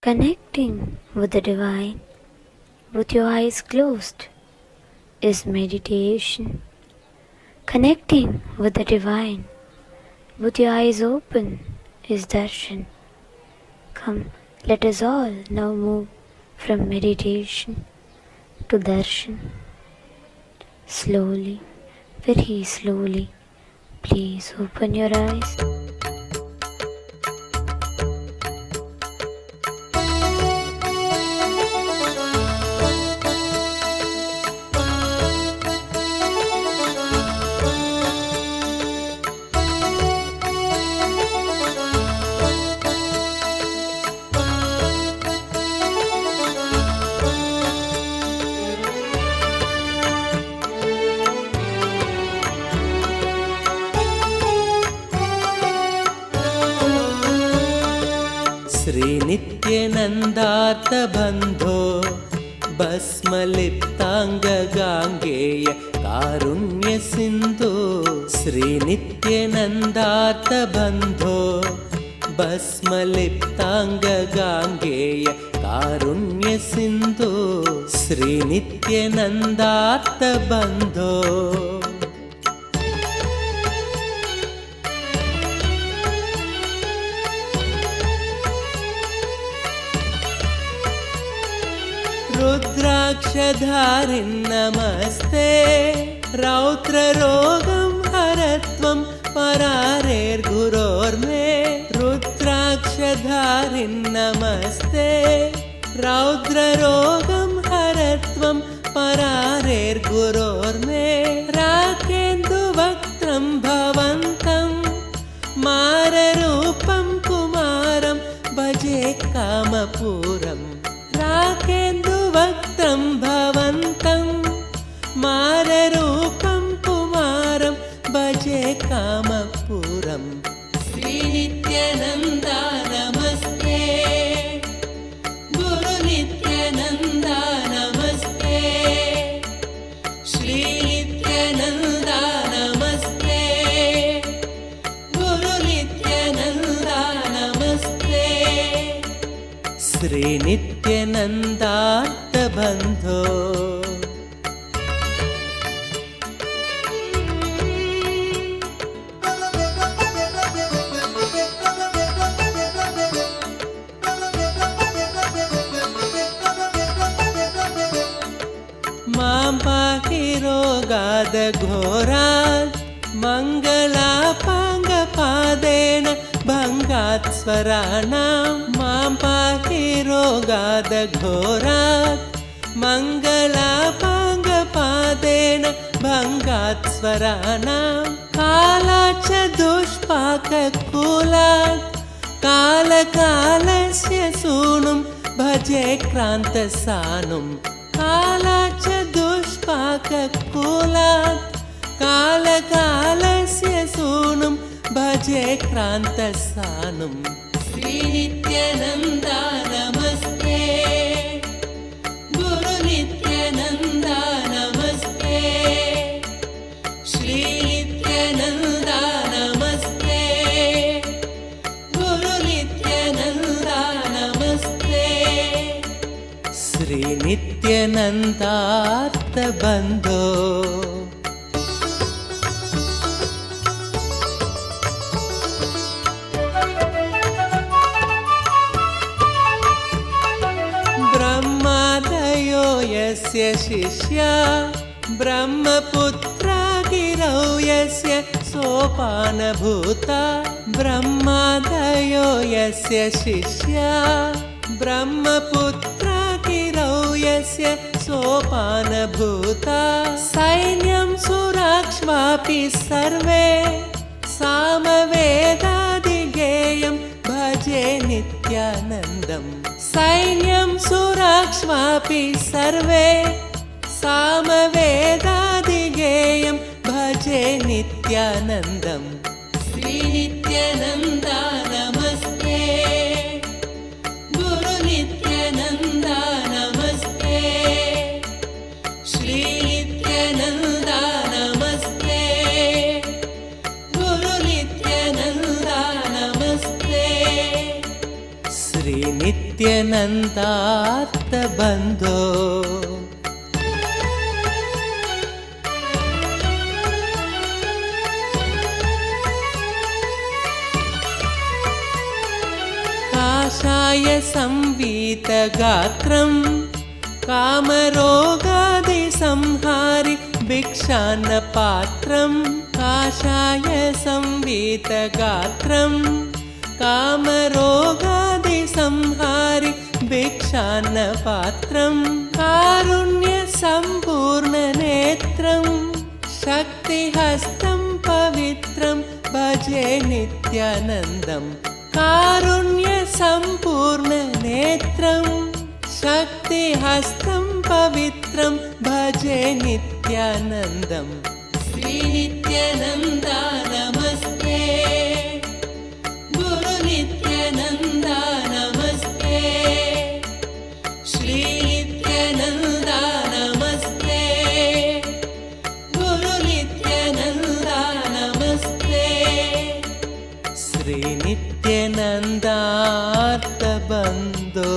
Connecting with the divine with your eyes closed is meditation. Connecting with the divine with your eyes open is darshan. Come, let us all now move from meditation to darshan. Slowly, very slowly, please open your eyes. श्रीनित्यनन्दार्तबन्धो भस्मलिप्ताङ्गगाङ्गेय कारुण्यसिन्धो श्रीनित्यनन्दार्तबन्धो भस्मलिप्ताङ्गगाङ्गेय कारुण्यसिन्धो श्रीनित्यनन्दार्तबन्धो रुद्राक्षधारिन् नमस्ते रौद्ररोगं हरत्वं परारेर्गुरोर्मे रुद्राक्षधारिन् नमस्ते रौद्ररोगं हरत्वं परारेर्गुरोर्मे राकेन्दुवक्त्रं भवन्तं माररूपं कुमारं भजे कामपूरम् राकेन्दुवक्त्रं भवन्तं माररूपं कुमारं भजे कामपूरम् श्रीनित्यानन्दा नमस्ते गुरुनित्यानन्दा नमस्ते श्रीनित्यानन्दा नमस्ते गुरुनित्यानन्दा नमस्ते श्रीनित्यनन्दार्तबन्धो मां पाहि रोगादघोरात् मङ्गलापाङ्गपादेन भङ्गात् स्वराणां मां पाहि रोगादघोरात् मङ्गलापाङ्गपादेन भङ्गात् स्वराणां कालाच्च दुष्पाककुलात् कालकालस्य सूनुं भजे क्रान्तसानुं कालाच्च दुष्पाककुलात् कालकालस्य सूनुं भजे क्रान्तसानुं श्रीनित्यानन्दा नमस्ते गुरुनित्यानन्दा नमस्ते श्रीनित्यानन्दा नमस्ते गुरुनित्यानन्दा नमस्ते श्रीनित्यानन्दार्तबन्धो यस्य शिष्या ब्रह्मपुत्रा गिरौ यस्य सोपानभूता ब्रह्मादयो यस्य शिष्या ब्रह्मपुत्रा गिरौ यस्य सोपानभूता सैन्यं सुराक्ष्वापि सर्वे सामवेदादिगेयं भजे नित्यानन्दम् सैन्यं सुराक्ष्वापि सर्वे सामवेदादिगेयं भजे नित्यानन्दम् श्रीनित्यानन्दा नमस्ते गुरुनित्यानन्दा नमस्ते श्रीनित्यानन्दा नमस्ते गुरुनित्यानन्दा नमस्ते श्री श्रीनित्यानन्दार्थबन्धो काषाय संवीतगात्रं कामरोगादिसंहारि भिक्षान्नपात्रं काषाय संवीतगात्रं कामरोगादिसंहारि भिक्षान्नपात्रं कारुण्यसम्पूर्णनेत्रं शक्तिहस्तं पवित्रं भजे नित्यानन्दम् कारुण्यसम्पूर्णनेत्रं शक्तिहस्तं पवित्रं भजे नित्यानन्दम् श्रीनित्यानन्दा नमस्ते गुरुनित्यानन्दा नमस्ते श्रीनित्यानन्दा नमस्ते गुरुनित्यानन्दा नमस्ते श्रीनित्यानन्दार्थबन्धो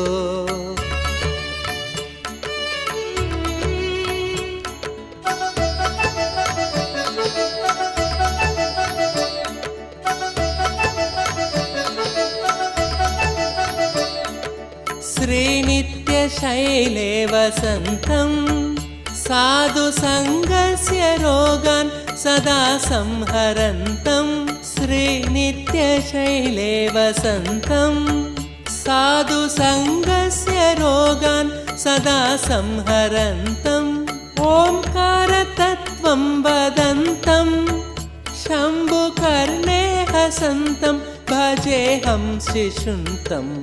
श्रीनित्यशैले वसन्तं साधुसङ्गस्य रोगान् सदा संहरन्तं श्रीनित्यशैले वसन्तं साधुसङ्गस्य रोगान् सदा संहरन्तम् ओंकारतत्त्वं वदन्तं शम्भुकर्णे हसन्तं भजेऽहं शिशुन्तम्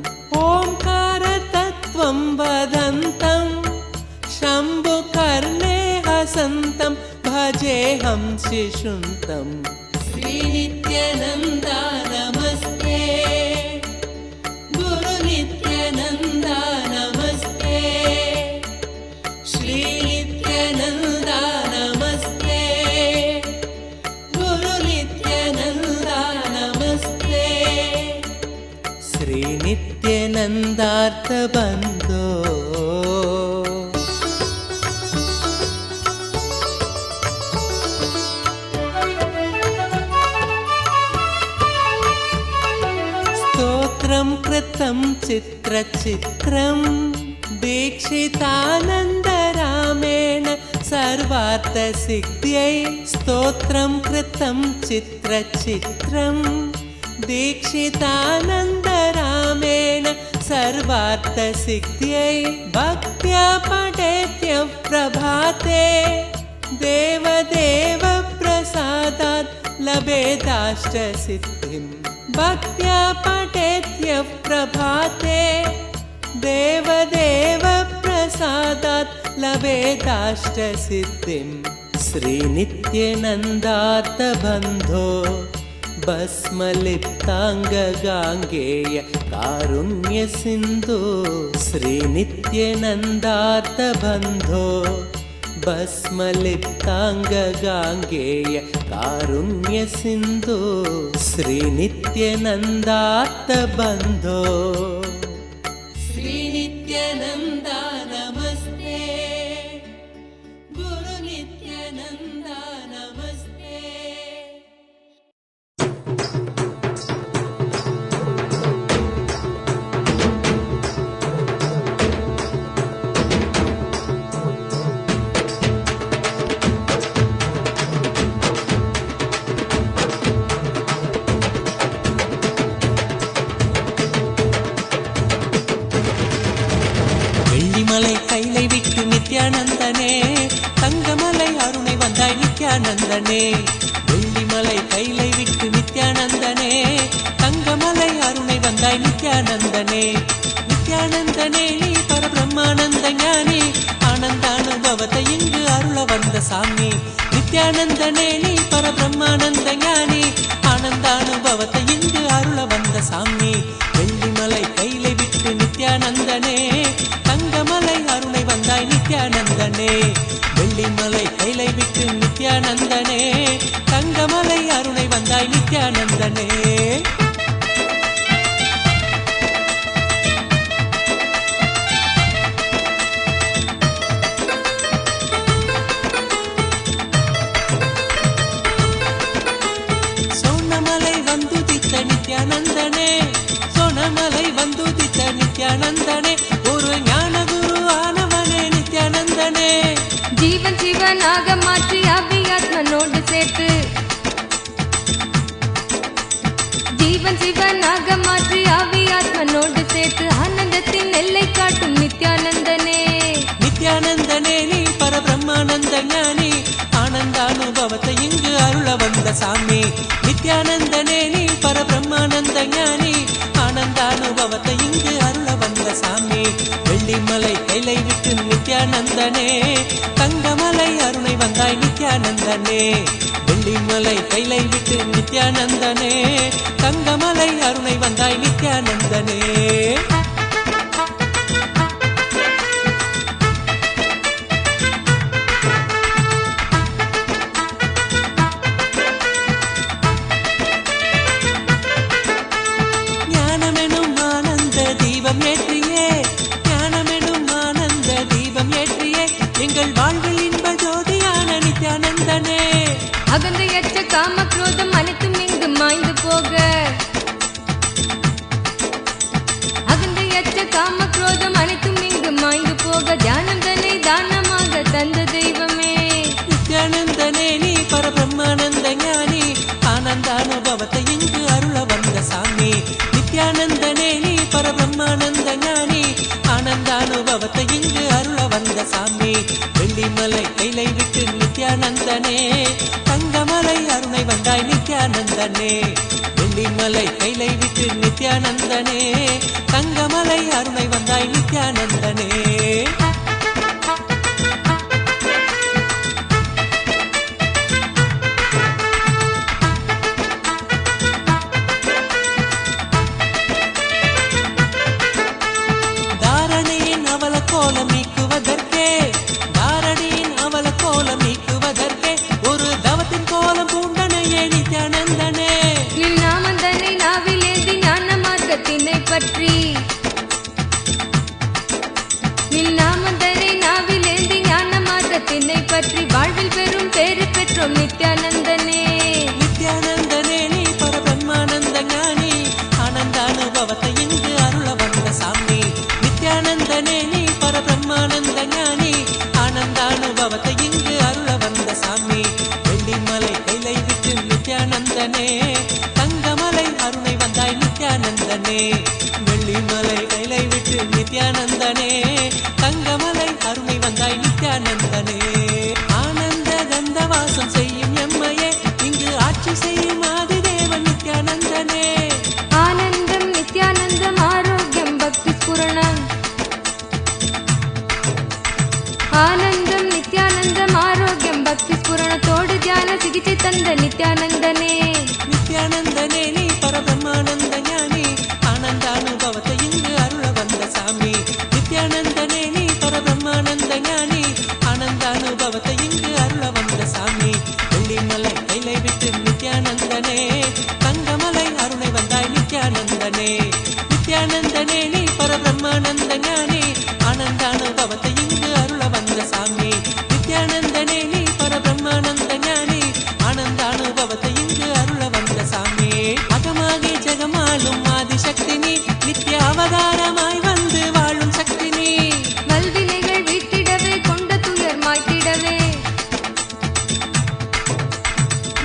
ओंकारतत्त्वं वदन्तं शम्भुकर्णे हसन्तं भजेऽहं शिशुन्तम् श्रीनित्यानन्दा नमस्ते गुरुनित्यानन्दा नमस्ते श्रीनित्यानन्दा नमस्ते गुरुनित्यानन्दा नमस्ते श्रीनित्यानन्दार्थबन्धो स्तोत्रं कृतं चित्रचित्रं दीक्षितानन्दरामेण सर्वार्थसिद्ध्यै स्तोत्रं कृतं चित्रचित्रं दीक्षितानन्दरामेण सर्वार्थसिद्ध्यै भक्त्या पठेत्यः प्रभाते देवदेव प्रसादात् लभेदाष्टसिद्धिम् भक्त्या पठेत्यः प्रभाते देवदेव प्रसादात् लभेदाष्टसिद्धिम् श्रीनित्यानन्दार्थबन्धो भस्मलिप्ताङ्गगाङ्गेय कारुण्यसिन्धो श्रीनित्यानन्दार्थबन्धो भस्मलिप्ताङ्गगाङ्गेय कारुण्यसिन्धो श्रीनित्यानन्दार्थबन्धो श्रीनित्यानन्दा नमस्ते गुरुनित्यानन्दा नमस्ते கைலை விட்டு நித்யானந்தனே தங்கமலை அருணை வந்தாய் நித்யானந்தனே வெள்ளிமலை கைலை விட்டு நித்யானந்தனே தங்கமலை அருணை வந்தாய் நித்யானந்தனே நித்யானந்தனே நீ பரபிரம்மானந்த ஞானி ஆனந்தானுபவத்தை இங்கு அருள வந்த சாமி நித்யானந்தனே நீ பரபிரம்மானந்த ஞானி ஆனந்தானுபவத்தை இங்கு அருள வந்த சாமி வெள்ளிமலை கைலை விட்டு நித்யானந்தனே தங்கமலை அருணை வந்தாய் நித்யானந்தனே வெள்ளிமலை கைலை விட்டு நித்யானந்தனே தங்கமலை அருணை வந்தாய் நித்யானந்தனே நித்யானந்தனே, ஒரு ஞான குரு ஆனவனே நித்யானந்தனே. ஜீவன் சிவனாக மாற்றி ஆவியாத்மனோடு சேர்த்து, ஜீவன் சிவனாக மாற்றி ஆவியாத்மனோடு சேர்த்து ஆனந்தத்தின் எல்லை காட்டும் நித்யானந்தனே. நித்யானந்தனே நீ பரபிரம்மானந்த ஞானி, ஆனந்தானுபவத்தை இங்கு அருள வந்த சாமி. நித்யானந்தனே நீ பரபிரம்மானந்த ஞானி, ஆனந்தானுபவத்தை இங்கு அருள வந்த சாமி. வெள்ளிமலை கைலை விட்டு நித்யானந்தனே, தங்கமலை அருணை வந்தாய் நித்யானந்தனே. வெள்ளிமலை கைலை விட்டு நித்யானந்தனே, தங்கமலை அருணை வந்தாய் நித்யானந்தனே. ஞானமெனும் ஆனந்த தீபம் ஏற்றியே, ஞானமெனும் ஆனந்த தீபம் ஏற்றியே, எங்கள் வாழ்வில் இன்ப ஜோதியான நித்யானந்தனே. அகந்தையற்ற காம குரோதம் அனைத்தும் இங்கு மாய்ந்து போக, அகந்தையற்ற காம குரோதம் அனைத்தும் இங்கு மாய்ந்து போக தியானந்தனை தானமாக தந்த தெய்வமே. நித்யானந்தனே நீ பரபிரம்மானந்த ஞானி, ஆனந்தானுபவத்தை இங்கு அருள வந்த சாமி. நித்யானந்தனே நீ பரபிரம்மானந்த ஞானி, ஆனந்தானுபவத்தை இங்கு அருள வந்த சாமி. வெள்ளிமலை கைலை விட்டு நித்யானந்தனே, தங்கமலை அருணை வந்தாய் நித்யானந்தனே. வெள்ளிமலை கைலை விட்டு நித்யானந்தனே, தங்கமலை அருணை வந்தாய் நித்யானந்தனே. தாரணியின் அவல கோலம் நீக்குவதற்கே, தாரணியின் அவல கோலம் நீக்குவதற்கே, ஒரு தவத்தின் கோலம் பூண்டனையே நித்யானந்தனே. நின் நாமந்தனை நாவில் ஏந்தி ஞான மார்க்கத்தினை பற்றி, நின் நாமந்தனை நாவில் ஏந்தி ஞான மார்க்கத்தினை பற்றி வாழ்வில் பெரும் பேறு பெற்றோம் நித்யானந்தனே. நித்யானந்தனே நீ பரபிரம்மானந்த ஞானி, ஆனந்தானுபவத்தை இங்கு அருள வந்த சாமி. நித்யானந்தனே நீ பரபிரம்மானந்த ஞானி, ஆனந்தானுபவத்தை இங்கு அருள வந்த சாமி. வெள்ளிமலை கைலை விட்டு நித்யானந்தனே, தங்கமலை அருணை வந்தாய் நித்யானந்தனே. வெள்ளிமலை கைலை விட்டு நித்யானந்தனே, தங்கமலை அருணை வந்தாய் நித்யானந்தனே. ஆனந்த கந்தவாசம் செய்யும் எம்மையே, இங்கு ஆட்சி செய்யும் ஆதிதேவன் நித்யானந்தனே. ஆனந்தம் நித்யானந்தம் ஆரோக்கியம் பக்தி ஸ்புரணம், ஆனந்தம் நித்யானந்தம் ஆரோக்கியம் பக்தி ஸ்புரணத்தோடு தியான சிகிச்சை தந்த நித்யானந்தனே. நித்யானந்தனே நீ பரபிரம்மானந்த ஞானி, ஆனந்தானுபவத்தை இங்கு அருள வந்த சாமி. நித்யானந்தனே நீ பரபிரம்மானந்த ஞானி, ஆனந்தானுபவத்தை இங்கு அருள வந்த சாமி. வெள்ளிமலை கைலை விட்டு நித்யானந்தனே, தங்கமலை அருணை வந்தாய் நித்யானந்தனே. நித்யானந்தனே நீ பரபிரம்மானந்த ஞானி, ஆனந்தானுபவத்தை இங்கு அருள வந்த சாமி. நித்யானந்தனே நீ பரபிரம்மானந்த ஞானி, ஆனந்தானுபவத்தை இங்கு அருள வந்த சாமி. அகமாகி ஜெகமாளும் ஆதிசக்தி நீ, நித்ய அவதாரமாய் வந்து வாழும் சக்தி நீ. வல்வினைகள் வீட்டிடவே கொண்ட துயர் மாய்த்திடவே,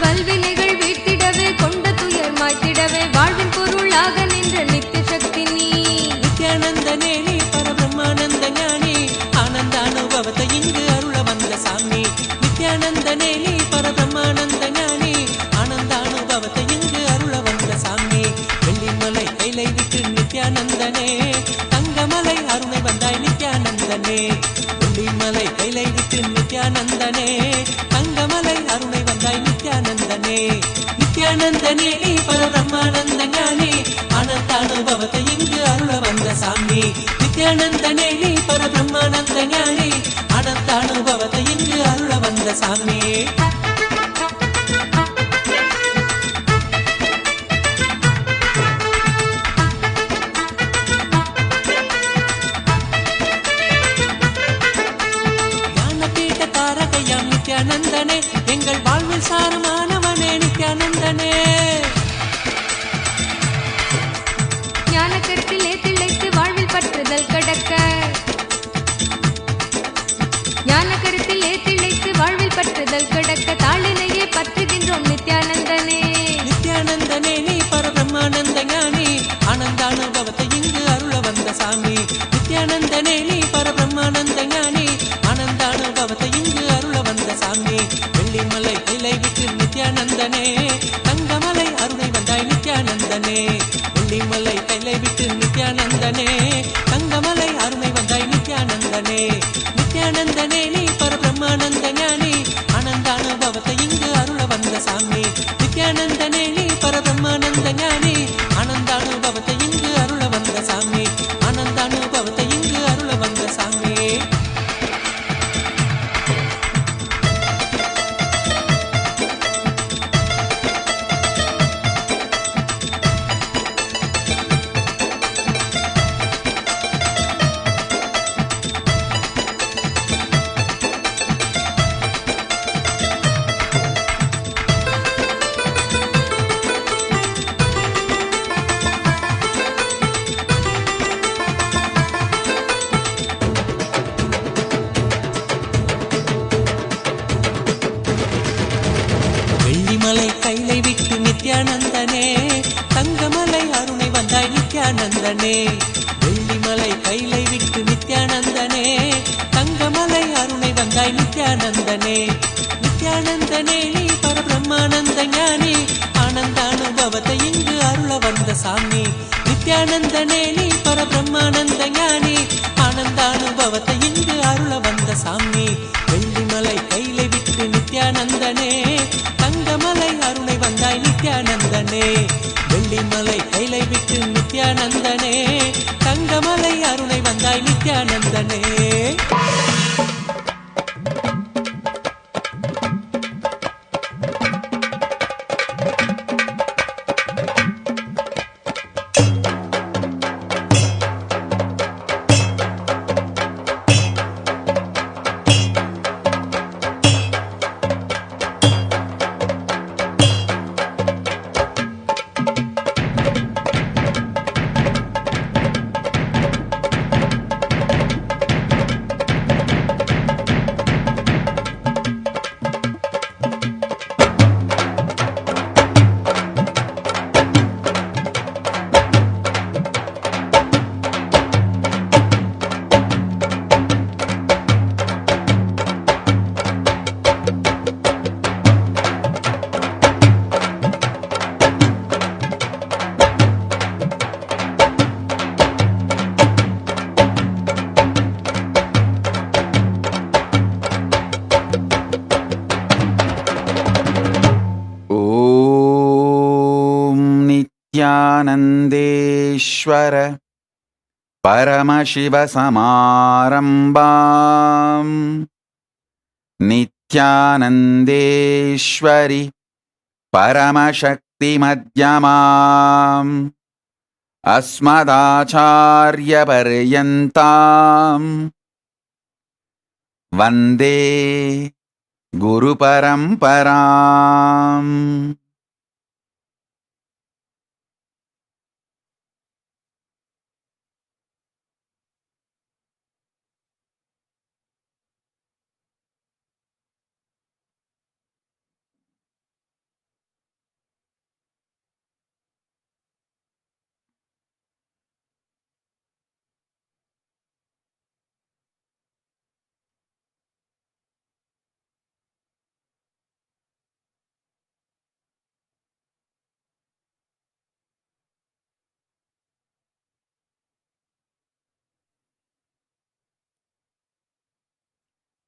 வல்வினைகள் வீட்டிடவே கொண்ட துயர் மாய்த்திடவே வாழ்வின் பொருளாக நின்ற நித்திய சக்தி நீ. நித்யானந்தனே நீ பரபிரம்மானந்த ஞானி, ஆனந்தானுபவத்தை இங்கு அருள வந்த சாமி. நித்யானந்தனே நீ பரபிரம்மானந்த ஞானி, ஆனந்தானுபவத்தை இங்கு அருள வந்த சாமி. வெள்ளிமலை கைலை விட்டு நித்யானந்தனே, தங்கமலை அருணை வந்தாய் நித்யானந்தனே. வெள்ளிமலை கைலை விட்டு நித்யானந்தனே, தங்கமலை அருணை வந்தாய் நித்யானந்தனே. நித்யானந்தனே நீ பரபிரம்மானந்த ஞானி, ஆனந்தானுபவத்தை இங்கு அருள வந்த சாமி. நித்யானந்தனே நீ பரபிரம்மானந்த ஞானி, ஆனந்தானுபவத்தை இங்கு அருள வந்த சாமி. நித்யானந்தனே, எங்கள் வாழ்வில் சாரமானவனே நித்யானந்தனே. ஞானக்கட்டிலே திளைத்து வாழ்வில் பற்ற நித்யானந்தனே. வெள்ளிமலை கைலை விட்டு நித்யானந்தனே, தங்கமலை அருணை வந்தாய் நித்யானந்தனே. நித்யானந்தனே நீ பரபிரம்மானந்த ஞானி, ஆனந்த அனுபவத்தை இங்கு அருள வந்த சாமி. நித்யானந்தனே நீ பரபிரம்மானந்த ஞானி, ஆனந்த அனுபவத்தை இங்கு அருள வந்த சாமி. வெள்ளிமலை கைலை விட்டு நித்யானந்தனே, தங்கமலை அருணை வந்தாய் நித்யானந்தனே. வெள்ளிமலை கைலை விட்டு நித்யானந்தனே, தங்கமலை அருணை வந்தாய் நித்யானந்தனே. नित्यानन्देश्वर परमशिवसमारम्भाम् नित्यानन्देश्वरि परमशक्तिमध्यमाम् अस्मदाचार्यपर्यन्ताम् वन्दे गुरुपरम्पराम्.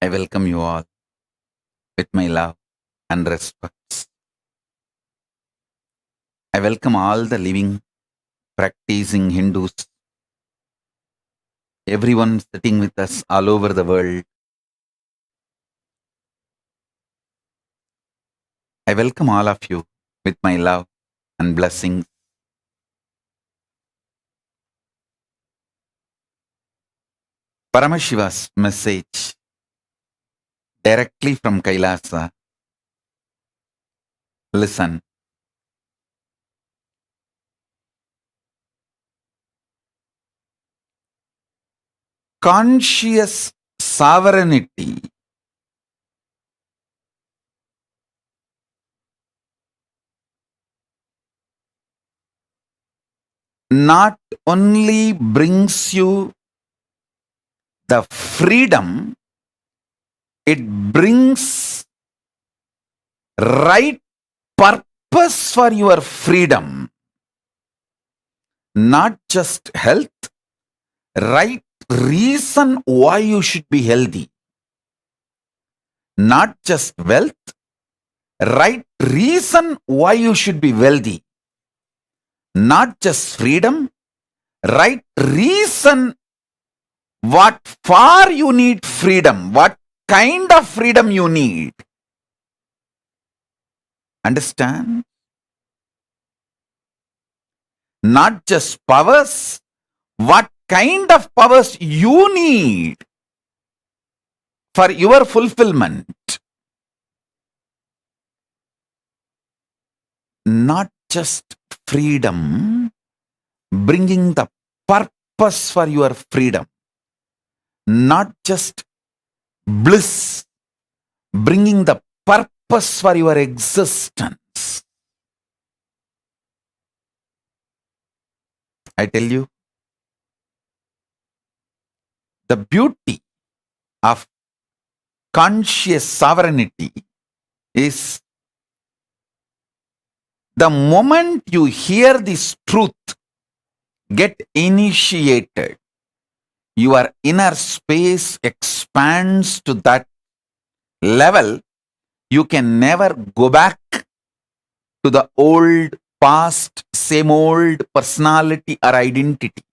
I welcome you all with my love and respect. I welcome all the living, practicing Hindus, everyone sitting with us all over the world. I welcome all of you with my love and blessings. Paramashiva's message directly from Kailasa. Listen. Conscious sovereignty not only brings you the freedom, it brings right purpose for your freedom. Not just health, right reason why you should be healthy. Not just wealth, right reason why you should be wealthy. Not just freedom, right reason what for you need freedom, what kind of freedom you need. Understand? Not just powers, what kind of powers you need for your fulfillment. Not just freedom, bringing the purpose for your freedom. Not just bliss, bringing the purpose for your existence. I tell you, the beauty of conscious sovereignty is the moment you hear this truth get initiated, your inner space expands to that level. You can never go back to the old past, same old personality or identity.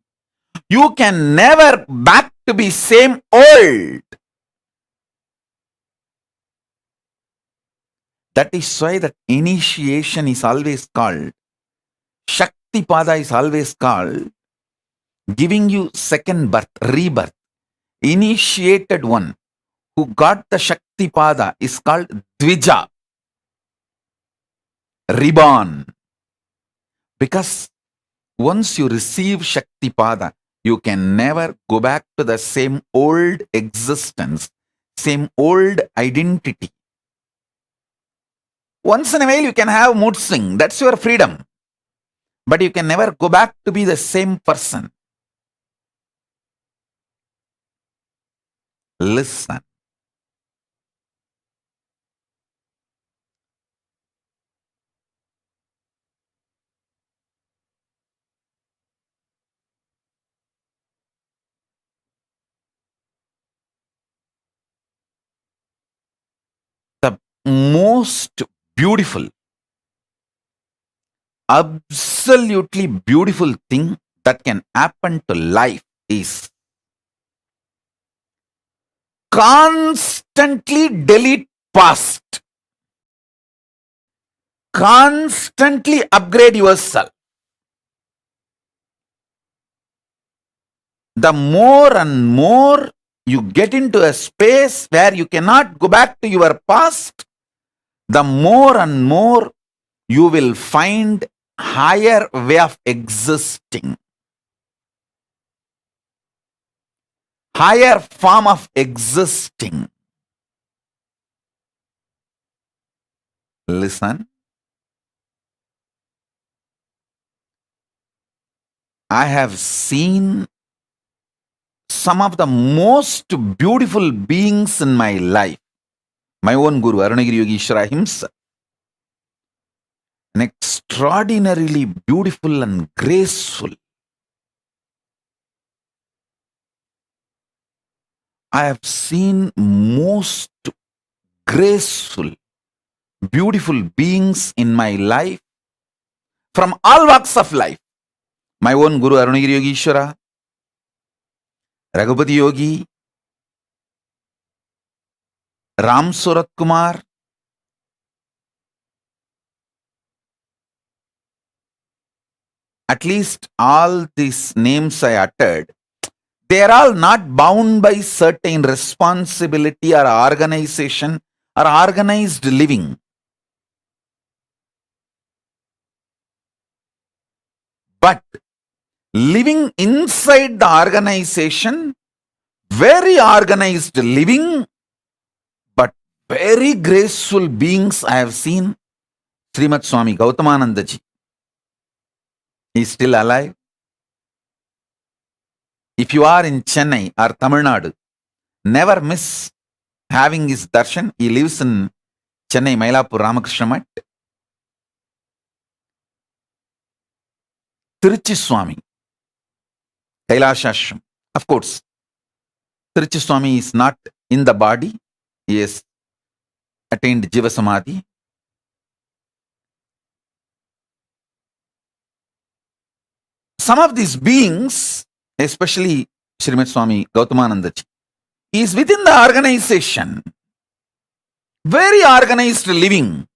You can never back to be same old. That is why that initiation is always called, Shakti Pada is always called, giving you second birth, rebirth. Initiated one who got the Shakti Pada is called Dvija, reborn. Because once you receive Shakti Pada, you can never go back to the same old existence, same old identity. Once in a while you can have mood swing, that's your freedom. But you can never go back to be the same person. Listen. The most beautiful, absolutely beautiful thing that can happen to life is constantly delete past. Constantly upgrade yourself. The more and more you get into a space where you cannot go back to your past, the more and more you will find higher way of existing, higher form of existing. Listen. I have seen some of the most beautiful beings in my life. My own Guru, Arunagiri Yogeshwara himself. An extraordinarily beautiful and graceful. I have seen most graceful, beautiful beings in my life from all walks of life. My own Guru Arunagiri Yogeshwara, Raghupati Yogi, Ram Surat Kumar, at least all these names I uttered, they are all not bound by certain responsibility or organization or organized living. But living inside the organization, very organized living, but very graceful beings I have seen. Srimad Swami Gautamananda ji. He is still alive. If you are in Chennai or Tamil Nadu, never miss having his darshan. He lives in Chennai, Mailapur, Ramakrishna Mat. Tiruchi Swami, Kailashashram. Of course, Tiruchi Swami is not in the body. He has attained Jiva Samadhi. Some of these beings, especially Srimad Swami Gautamananda ji, he is within the organization. Very organized living.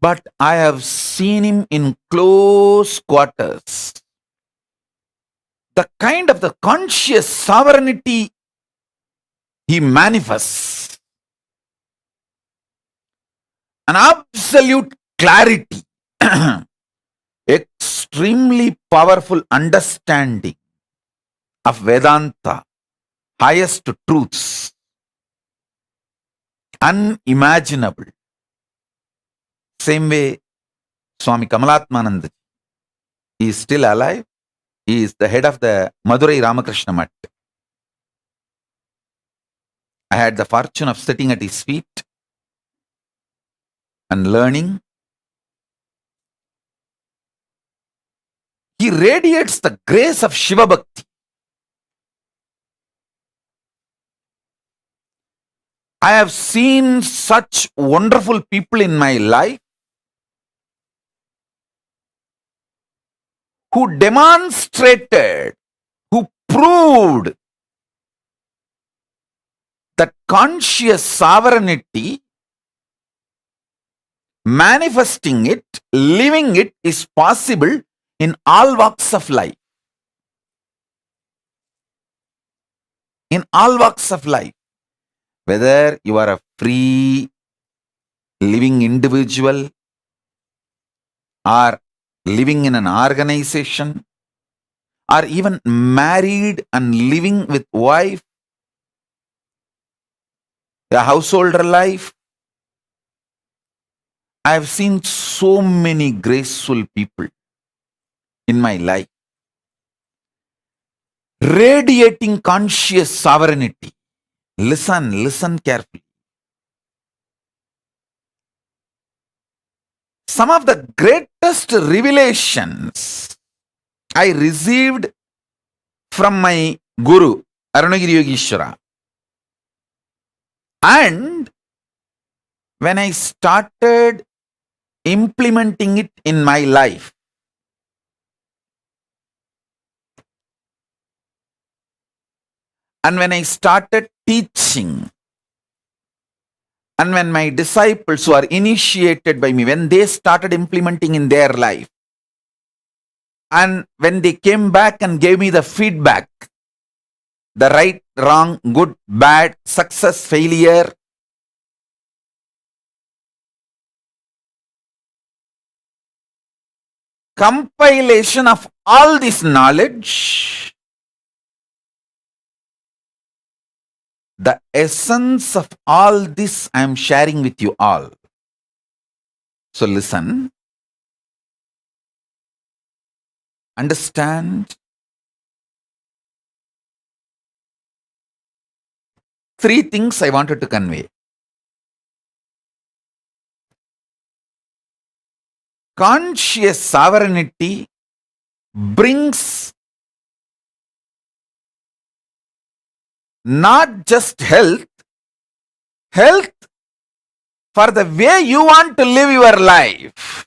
But I have seen him in close quarters. The kind of the conscious sovereignty he manifests. An absolute clarity. Extremely powerful understanding of Vedanta, highest truths, unimaginable. Same way, Swami Kamalatmananda. He is still alive. He is the head of the Madurai Ramakrishna Mutt. I had the fortune of sitting at his feet and learning. He radiates the grace of Shiva Bhakti. I have seen such wonderful people in my life who demonstrated, who proved that conscious sovereignty, manifesting it, living it is possible in all walks of life. In all walks of life. Whether you are a free living individual or living in an organization or even married and living with wife, a householder life, I have seen so many graceful people in my life radiating conscious sovereignty. Listen carefully. Some of the greatest revelations I received from my Guru, Arunagiri Yogeshwara. And when I started implementing it in my life, and when I started teaching, and when my disciples who are initiated by me, when they started implementing in their life, and when they came back and gave me the feedback, the right, wrong, good, bad, success, failure, compilation of all this knowledge, the essence of all this I am sharing with you all. So listen, understand. Three things I wanted to convey. Conscious sovereignty brings not just health for the way you want to live your life.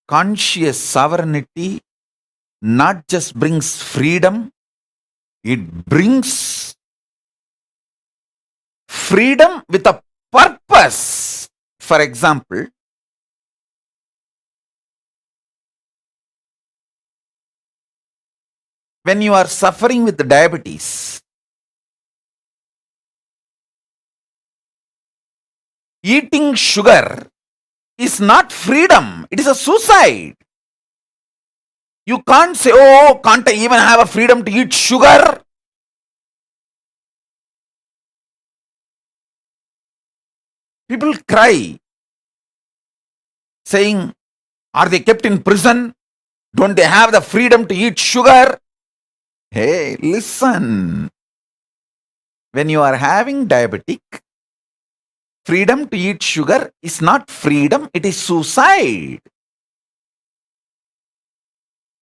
Conscious sovereignty not just brings freedom, it brings freedom with a purpose. For example, when you are suffering with diabetes, eating sugar is not freedom, it is a suicide. You can't say, oh, can't I even have a freedom to eat sugar? People cry, saying, are they kept in prison? Don't they have the freedom to eat sugar? Hey, listen. When you are having diabetic, freedom to eat sugar is not freedom, it is suicide.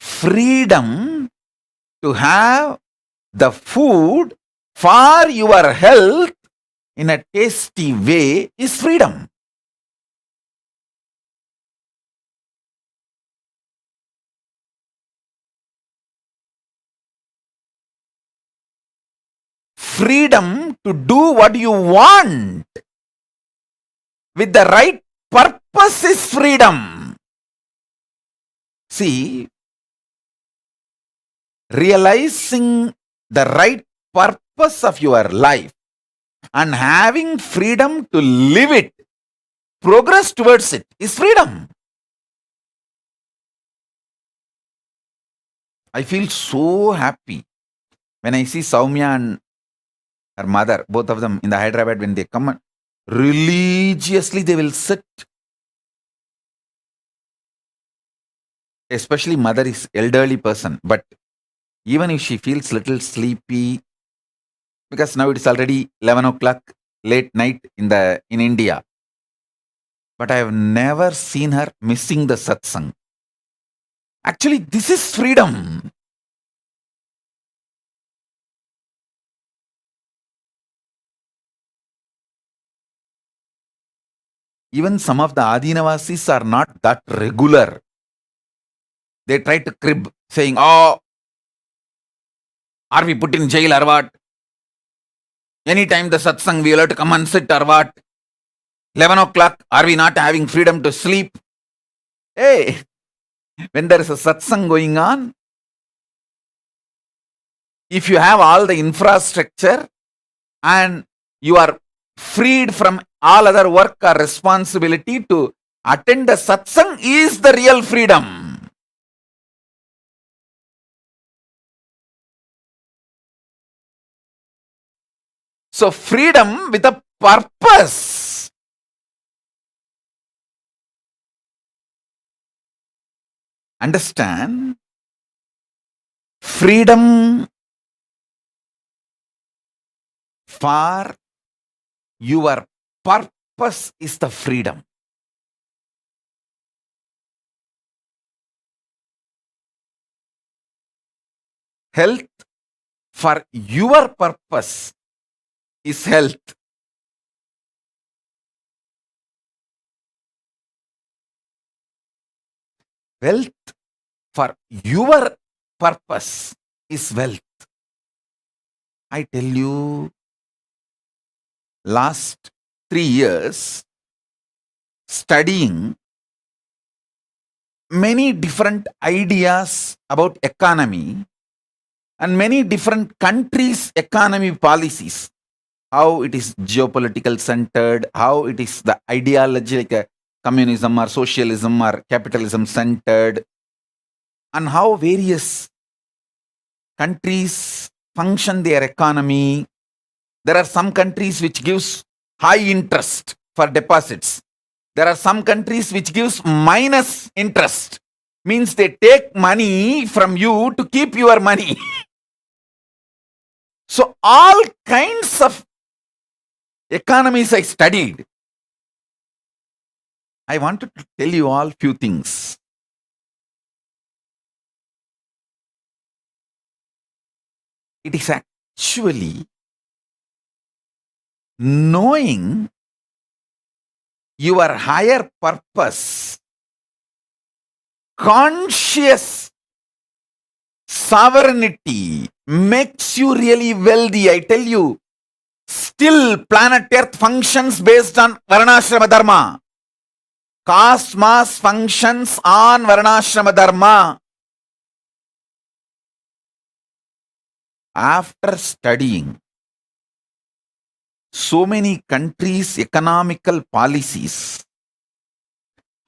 Freedom to have the food for your health in a tasty way is freedom. Freedom to do what you want with the right purpose is freedom. See, realizing the right purpose of your life and having freedom to live it, progress towards it is freedom. I feel so happy when I see Soumya and her mother, both of them in the Hyderabad, when they come and religiously they will sit. Especially mother is elderly person, but even if she feels little sleepy, because now it is already 11 o'clock late night in India, but I have never seen her missing the satsang. Actually, this is freedom. Even some of the Adinavasis are not that regular. They try to crib, saying, "Oh, are we put in jail or what? Anytime the satsang, we will have to come and sit or what? 11 o'clock, are we not having freedom to sleep?" Hey, when there is a satsang going on, if you have all the infrastructure and you are freed from all other work or responsibility to attend the satsang, is the real freedom. So freedom with a purpose. Understand? Freedom for your purpose is the freedom. Health for your purpose is health. Wealth for your purpose is wealth. I tell you, last 3 years, studying many different ideas about economy and many different countries' economy policies, how it is geopolitical centered, how it is the ideology like communism or socialism or capitalism centered, and how various countries function their economy. There are some countries which gives high interest for deposits. There are some countries which gives minus interest. Means they take money from you to keep your money. So all kinds of economies I studied. I wanted to tell you all few things. It is actually knowing your higher purpose, conscious sovereignty makes you really wealthy. I tell you, still planet Earth functions based on Varnashrama Dharma. Cosmos functions on Varnashrama Dharma. After studying so many countries' economical policies,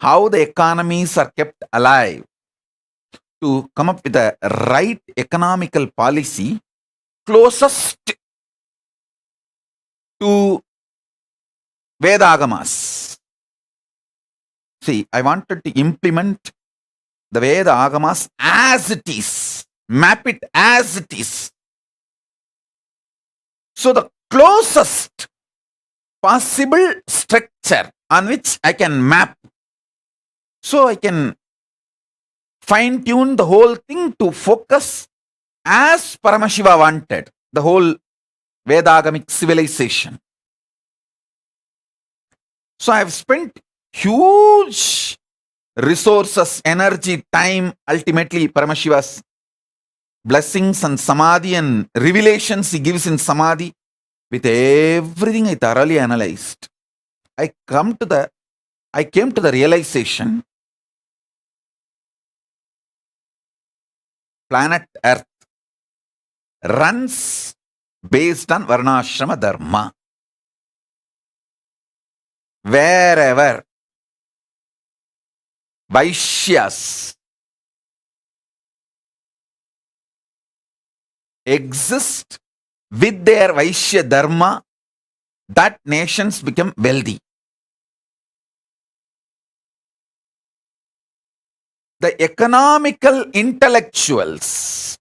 how the economies are kept alive, to come up with the right economical policy closest to Vedagamas. See, I wanted to implement the Veda Agamas as it is, map it as it is. So the closest possible structure on which I can map, so I can fine-tune the whole thing to focus as Paramashiva wanted, the whole Vedagamic civilization. So I have spent huge resources, energy, time, ultimately Paramashiva's blessings and samadhi and revelations he gives in samadhi. With everything I thoroughly analyzed, I came to the realization, planet Earth runs based on Varnashrama Dharma. Wherever Vaishyas exist with their Vaishya Dharma, that nations become wealthy. The economical intellectuals,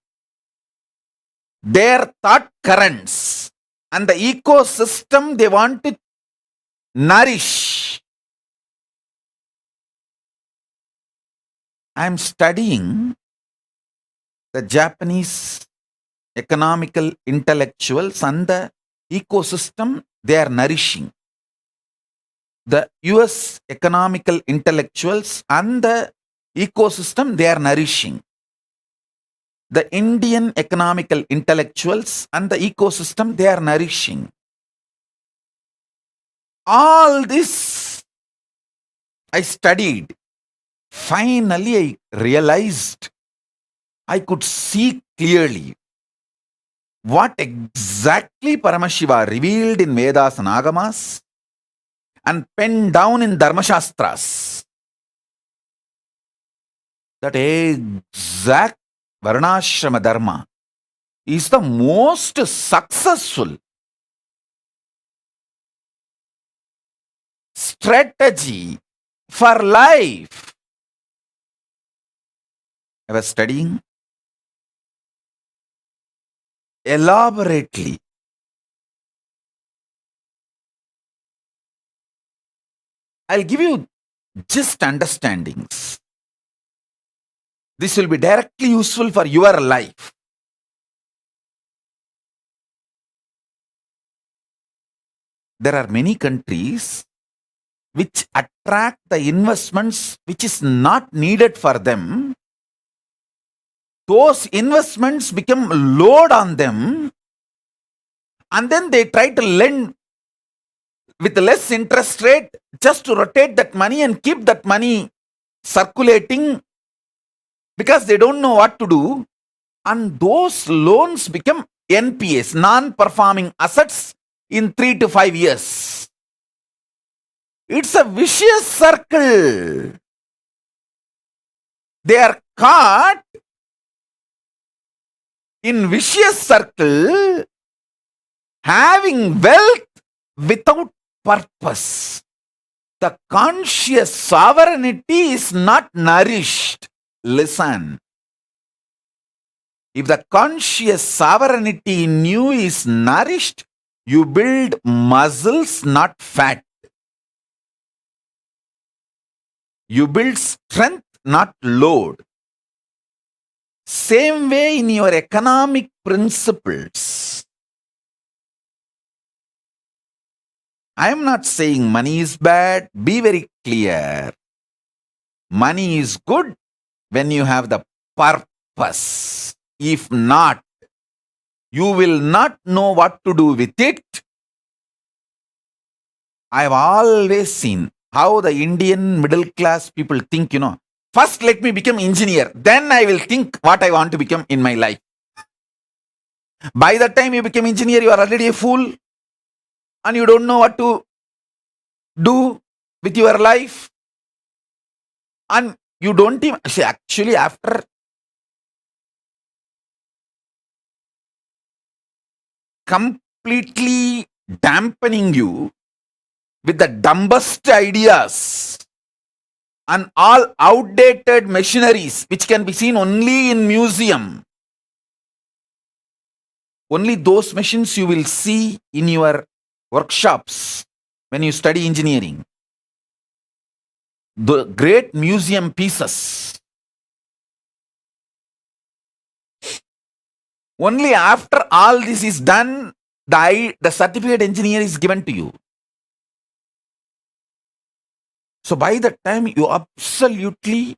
their thought currents, and the ecosystem they want to nourish. I am studying the Japanese economical intellectuals and the ecosystem they are nourishing. The US economical intellectuals and the ecosystem they are nourishing. The Indian economical intellectuals and the ecosystem they are nourishing. All this I studied. Finally, I realized, I could see clearly what exactly Paramashiva revealed in Vedas and Agamas and penned down in Dharmashastras. That exact Varnashrama Dharma is the most successful strategy for life. I was studying elaborately. I'll give you just understandings. This will be directly useful for your life. There are many countries which attract the investments which is not needed for them. Those investments become load on them, and then they try to lend with less interest rate just to rotate that money and keep that money circulating because they don't know what to do. And those loans become NPAs, non-performing assets, in 3 to 5 years. It's a vicious circle. They are caught in vicious circle, having wealth without purpose. The conscious sovereignty is not nourished. Listen. If the conscious sovereignty in you is nourished, you build muscles, not fat. You build strength, not load. Same way in your economic principles. I am not saying money is bad. Be very clear. Money is good when you have the purpose. If not, you will not know what to do with it. I have always seen how the Indian middle class people think, first let me become engineer, then I will think what I want to become in my life. By the time you become engineer, you are already a fool and you don't know what to do with your life. And you don't even, see, actually after completely dampening you with the dumbest ideas and all outdated machineries which can be seen only in museum. Only those machines you will see in your workshops when you study engineering. The great museum pieces. Only after all this is done, the certificate engineer is given to you. So by the time you absolutely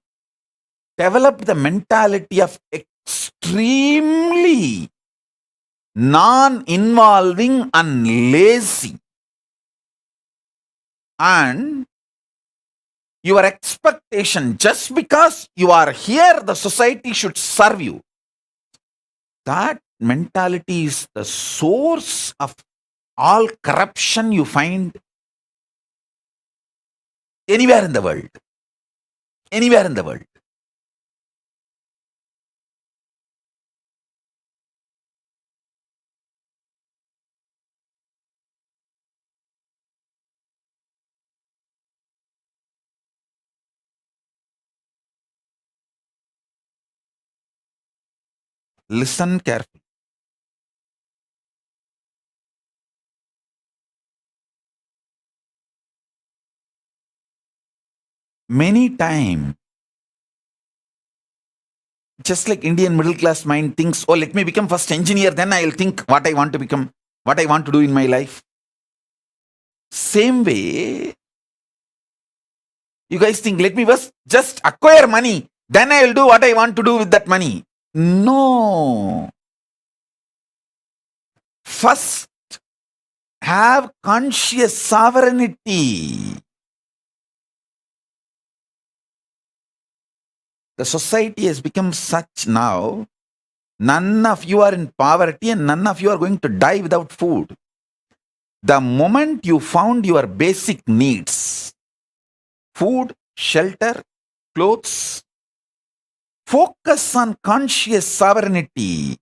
develop the mentality of extremely non-involving and lazy, and your expectation, just because you are here, the society should serve you. That mentality is the source of all corruption you find anywhere in the world. Anywhere in the world. Listen carefully. Many times, just like Indian middle class mind thinks, oh, let me become first engineer, then I'll think what I want to become, what I want to do in my life. Same way, you guys think, let me first just acquire money, then I will do what I want to do with that money. No. First, have conscious sovereignty. The society has become such now, none of you are in poverty and none of you are going to die without food. The moment you found your basic needs, food, shelter, clothes, focus on conscious sovereignty,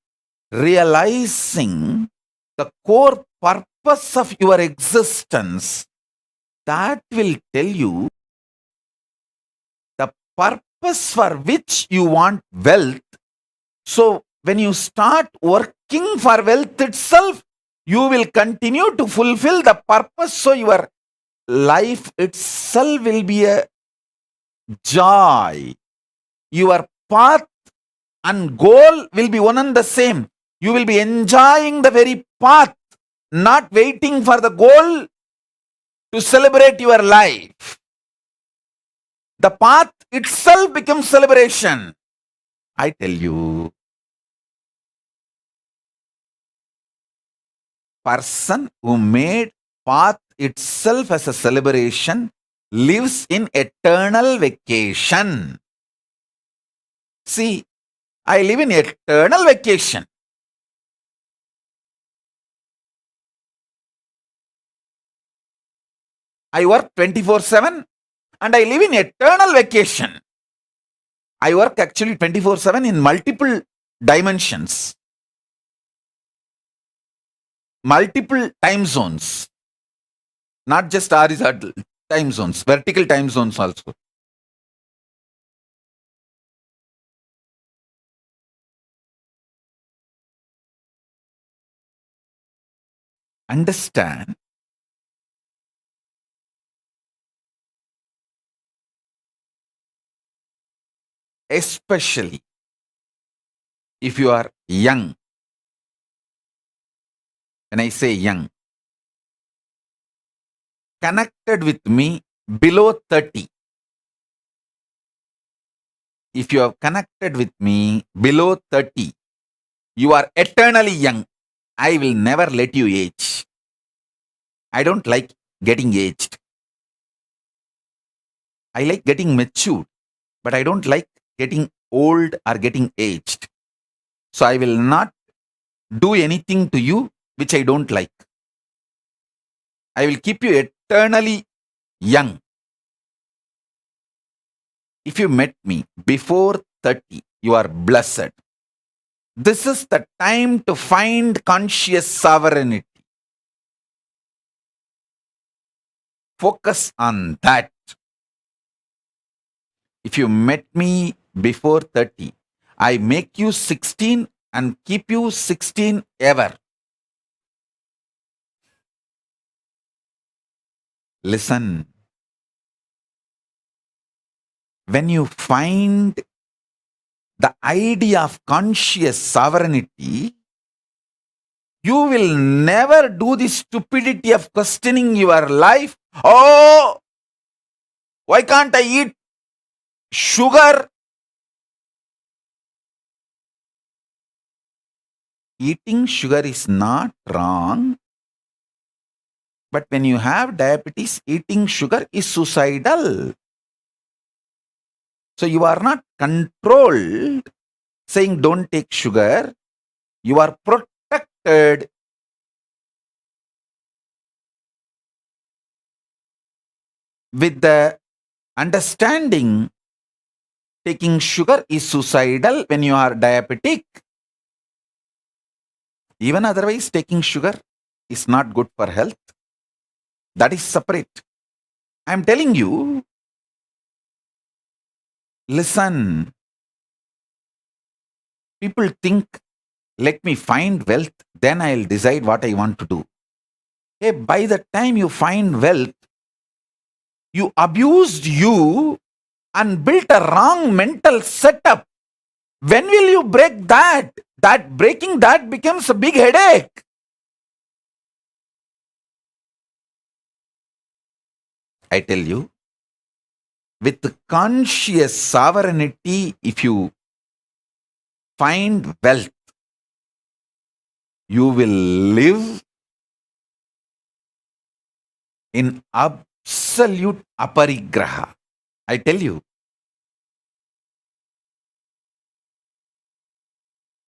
realizing the core purpose of your existence. That will tell you the purpose for which you want wealth. So when you start working for wealth itself, you will continue to fulfill the purpose. So your life itself will be a joy. Your path and goal will be one and the same. You will be enjoying the very path, not waiting for the goal to celebrate your life. The path itself becomes celebration. I tell you, person who made path itself as a celebration lives in eternal vacation. See, I live in eternal vacation. I work 24/7 and I live in eternal vacation. I work actually 24/7 in multiple dimensions, multiple time zones, not just horizontal time zones, vertical time zones also. Understand, especially if you are young. When I say young, connected with me below 30. If you have connected with me below 30, you are eternally young. I will never let you age. I don't like getting aged. I like getting matured, but I don't like getting old or getting aged. So I will not do anything to you which I don't like. I will keep you eternally young. If you met me before 30, you are blessed. This is the time to find conscious sovereignty. Focus on that. If you met me before 30, I make you 16 and keep you 16 ever. Listen. When you find the idea of conscious sovereignty, you will never do the stupidity of questioning your life. Oh, why can't I eat sugar? Eating sugar is not wrong. But when you have diabetes, eating sugar is suicidal. So you are not controlled saying don't take sugar. You are protected. With the understanding taking sugar is suicidal when you are diabetic. Even otherwise, taking sugar is not good for health. That is separate. I am telling you, listen. People think let me find wealth, then I'll decide what I want to do. Hey, by the time you find wealth, you abused you and built a wrong mental setup. When will you break that? That breaking that becomes a big headache. I tell you, with conscious sovereignty, if you find wealth, you will live in absolute aparigraha. I tell you.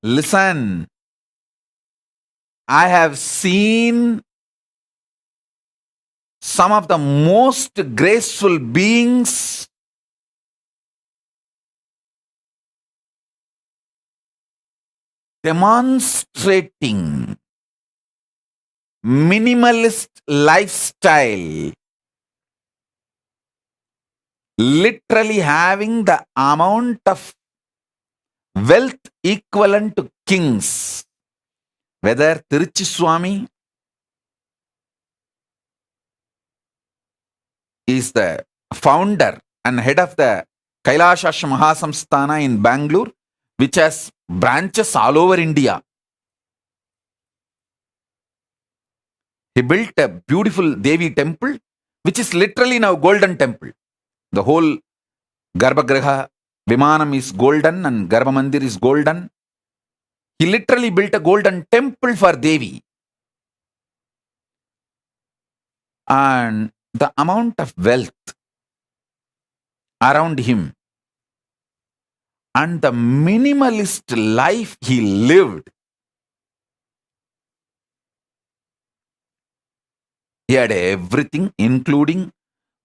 Listen, I have seen some of the most graceful beings demonstrating minimalist lifestyle, literally having the amount of wealth equivalent to kings. Whether Tiruchi Swami is the founder and head of the Kailasha Mahasamsthana in Bangalore, which has branches all over India. He built a beautiful Devi temple, which is literally now golden temple. The whole Garbhagriha, Vimanam is golden and Garbha Mandir is golden. He literally built a golden temple for Devi. And the amount of wealth around him and the minimalist life he lived. He had everything, including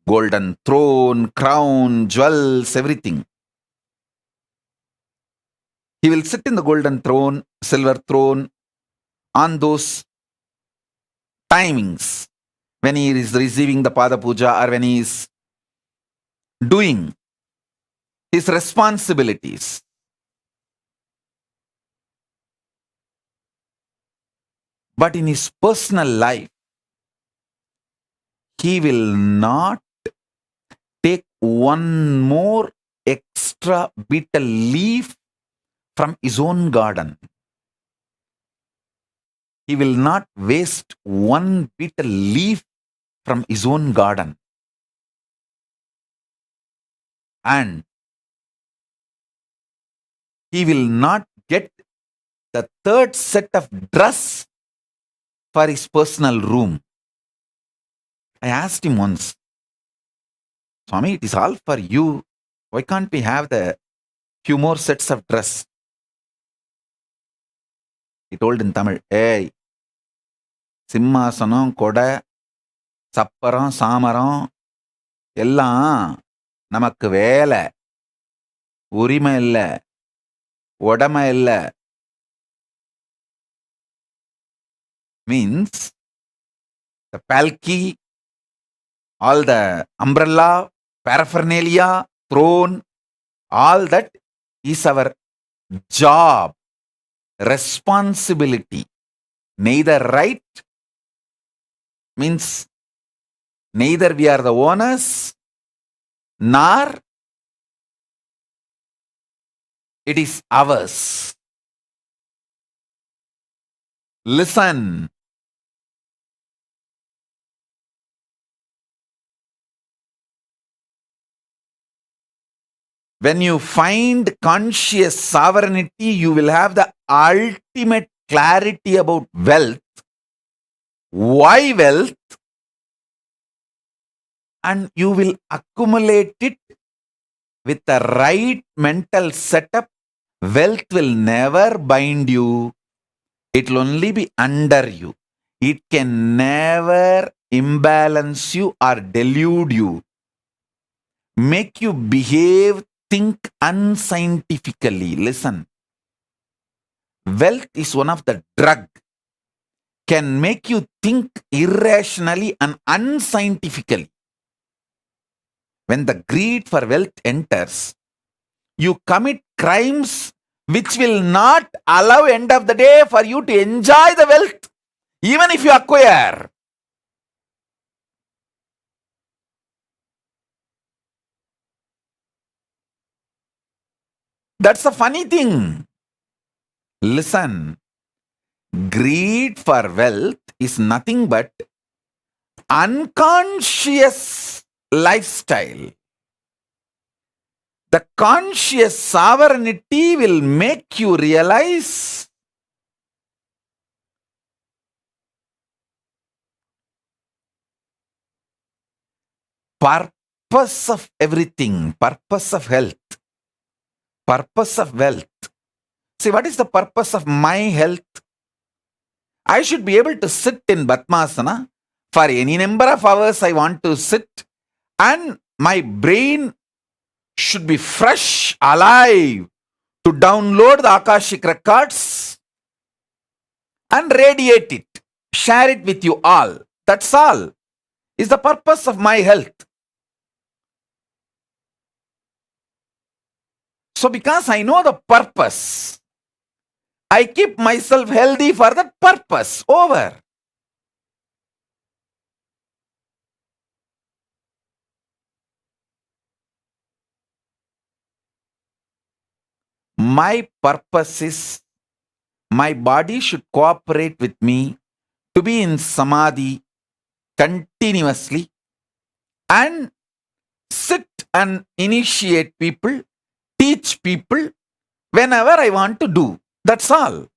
golden throne, crown, jewels, everything. He will sit in the golden throne, silver throne, on those timings when he is receiving the Pada Puja or when he is doing his responsibilities. But in his personal life, he will not take one more extra betel leaf from his own garden. He will not waste one betel leaf from his own garden. And he will not get the third set of dress for his personal room. I asked him once, Swami, it is all for you. Why can't we have the few more sets of dress? He told in Tamil, hey, சிம்மாசனம் கொடை சப்பரம் சாமரம் எல்லாம் நமக்கு வேலை, உரிமை இல்லை, உடமை இல்லை. Means the palki, all the umbrella, paraphernalia, throne, all that is our job, responsibility. Neither right means neither we are the owners nor it is ours. Listen. When you find conscious sovereignty, you will have the ultimate clarity about wealth. Why wealth? And you will accumulate it with the right mental setup. Wealth will never bind you. It will only be under you. It can never imbalance you or delude you, make you behave, think unscientifically. Listen. Wealth is one of the drug. Can make you think irrationally and unscientifically. When the greed for wealth enters, you commit crimes which will not allow end of the day for you to enjoy the wealth, even if you acquire. That's a funny thing. Listen, greed for wealth is nothing but unconscious lifestyle. The conscious sovereignty will make you realize purpose of everything, purpose of health, purpose of wealth. See, what is the purpose of my health? I should be able to sit in Padmasana for any number of hours I want to sit, and my brain should be fresh, alive, to download the Akashic records and radiate it, share it with you all. That's all is the purpose of my health. So because I know the purpose, I keep myself healthy for that purpose. Over. My purpose is my body should cooperate with me to be in samadhi continuously and sit and initiate people, teach people whenever I want to do. That's all.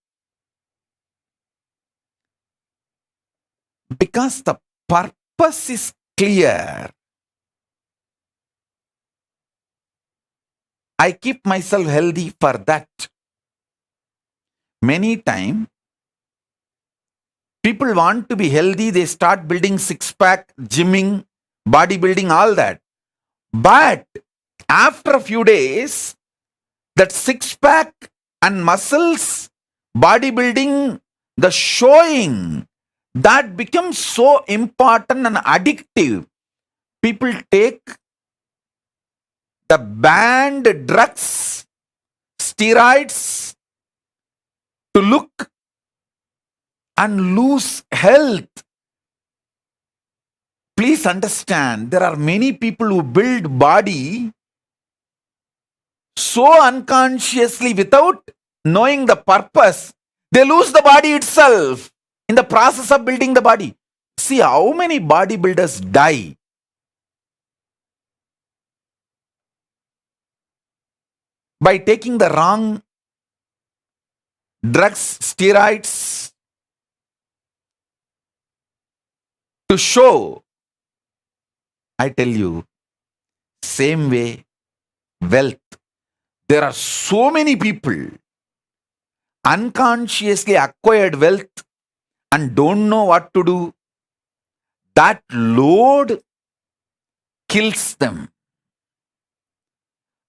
Because the purpose is clear, I keep myself healthy for that. Many times, people want to be healthy, they start building six-pack, gymming, bodybuilding, all that. But after a few days, that six-pack and muscles, bodybuilding, the showing, that becomes so important and addictive. People take the banned drugs, steroids to look and lose health. Please understand, there are many people who build body so unconsciously without knowing the purpose, they lose the body itself in the process of building the body. See how many bodybuilders die. By taking the wrong drugs, steroids to show. I tell you, same way, wealth. There are so many people unconsciously acquired wealth and don't know what to do. That load kills them.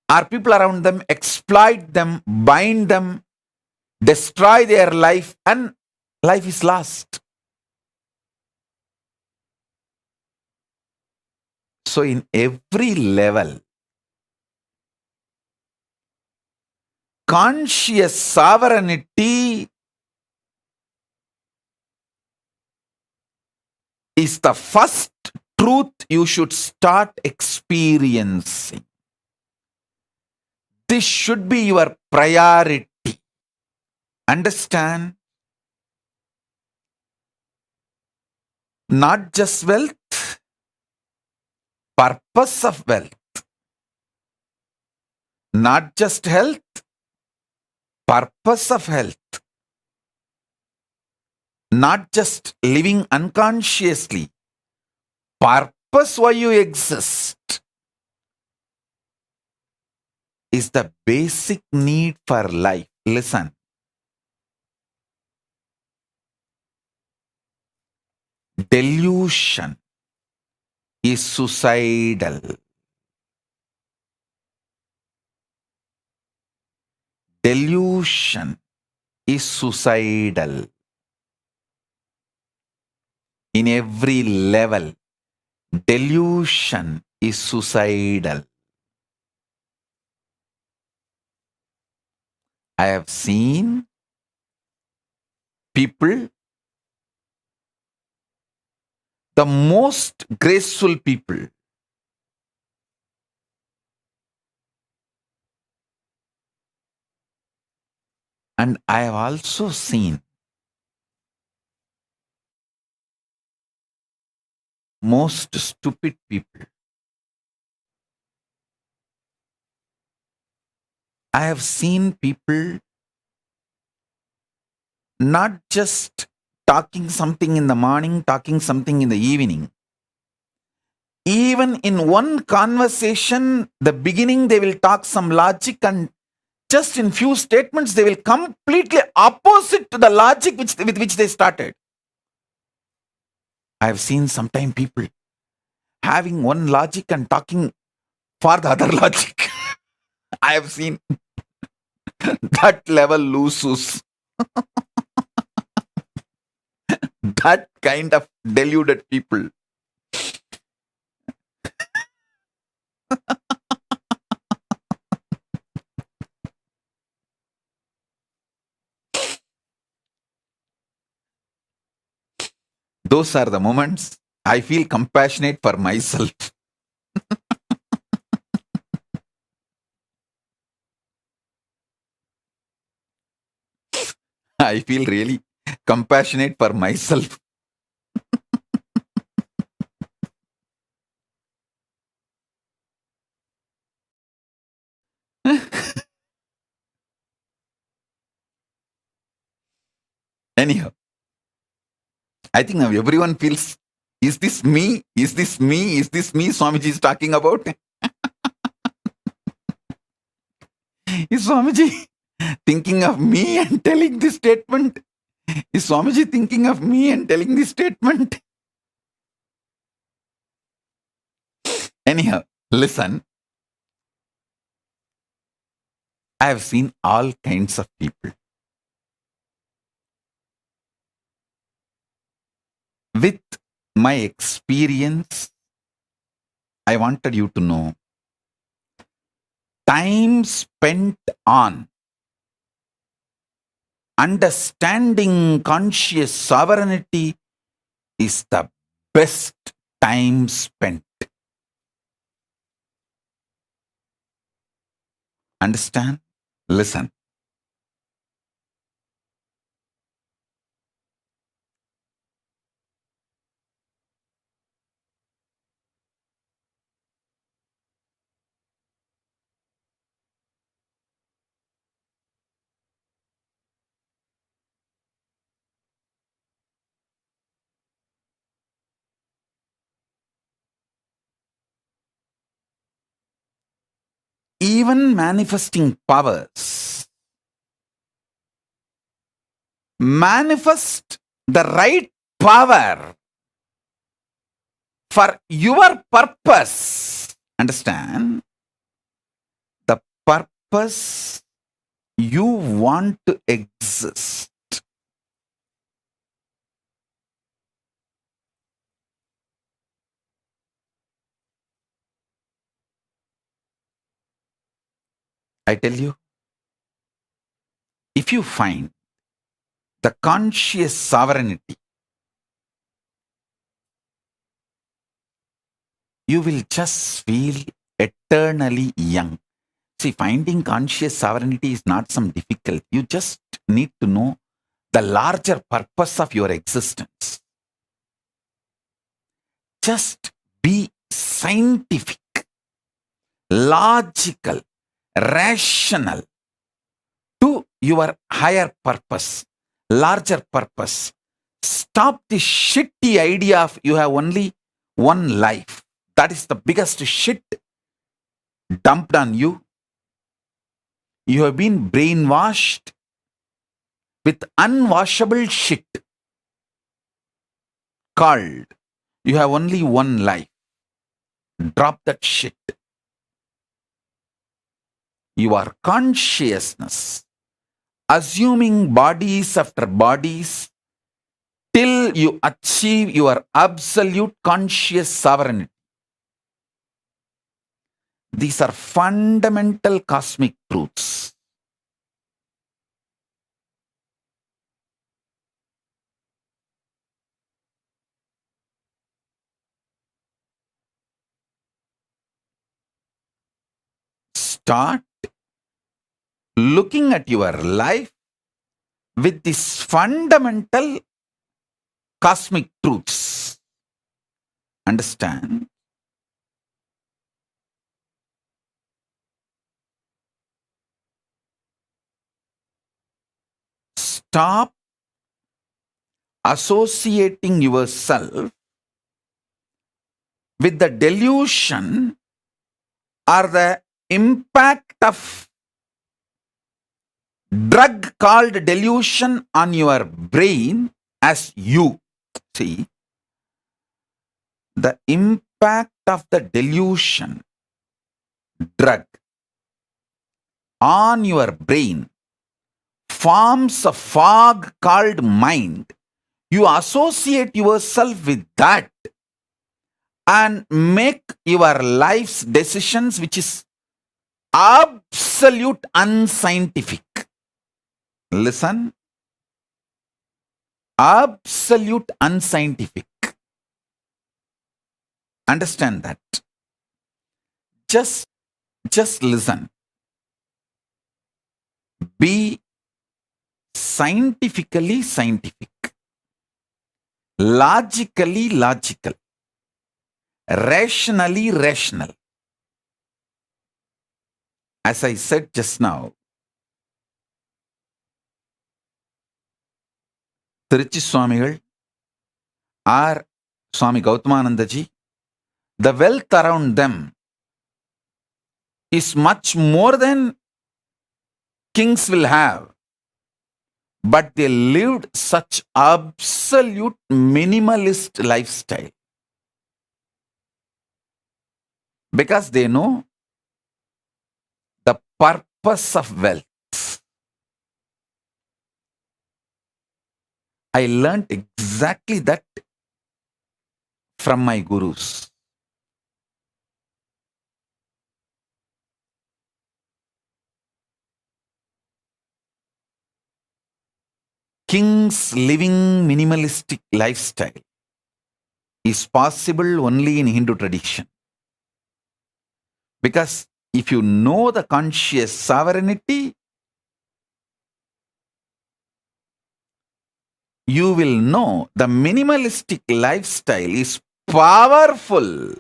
Our people around them exploit them, bind them, destroy their life, and life is lost. So in every level, conscious sovereignty is the first truth you should start experiencing. This should be your priority. Understand? Not just wealth, purpose of wealth. Not just health, purpose of health. Not just living unconsciously, purpose why you exist is the basic need for life. Listen. Delusion is suicidal. Delusion is suicidal. In every level, delusion is suicidal. I have seen people, the most graceful people, and I have also seen most stupid people. I have seen people not just talking something in the morning, talking something in the evening. Even in one conversation, the beginning they will talk some logic, and just in few statements they will completely opposite to the logic with which they started. I have seen sometimes people having one logic and talking for the other logic. I have seen that level lose. That kind of deluded people. Those are the moments I feel compassionate for myself. I feel really compassionate for myself. Anyhow, I think now everyone feels, is this me? Is this me? Is this me Swamiji is talking about? Is Swamiji thinking of me and telling this statement? Is Swamiji thinking of me and telling this statement? Anyhow, listen. I have seen all kinds of people. With my experience, I wanted you to know, time spent on understanding conscious sovereignty is the best time spent. Understand? Listen. Even manifesting powers manifest the right power for your purpose. Understand? The purpose you want to exist. I tell you, if you find the conscious sovereignty, you will just feel eternally young. See, finding conscious sovereignty is not some difficult. You just need to know the larger purpose of your existence. Just be scientific, logical, rational to your higher purpose, larger purpose. Stop the shitty idea of you have only one life. That is the biggest shit dumped on you. You have been brainwashed with unwashable shit called you have only one life. Drop that shit. Your consciousness, assuming bodies after bodies, till you achieve your absolute conscious sovereignty. These are fundamental cosmic truths. start looking at your life with these fundamental cosmic truths. Understand? Stop associating yourself with the delusion or the impact of drug called delusion on your brain as you. See, the impact of the delusion drug on your brain forms a fog called mind. You associate yourself with that and make your life's decisions, which is absolute unscientific. Listen, absolute unscientific. Understand that. Just listen. Be scientifically scientific, logically logical, rationally rational. As I said just now, Tiruchi Swamigal or Swami Gautamanandaji, the wealth around them is much more than kings will have. But they lived such absolute minimalist lifestyle. Because they know the purpose of wealth. I learned exactly that from my gurus. Kings living minimalistic lifestyle is possible only in Hindu tradition. Because if you know the conscious sovereignty, you will know the minimalistic lifestyle is powerful.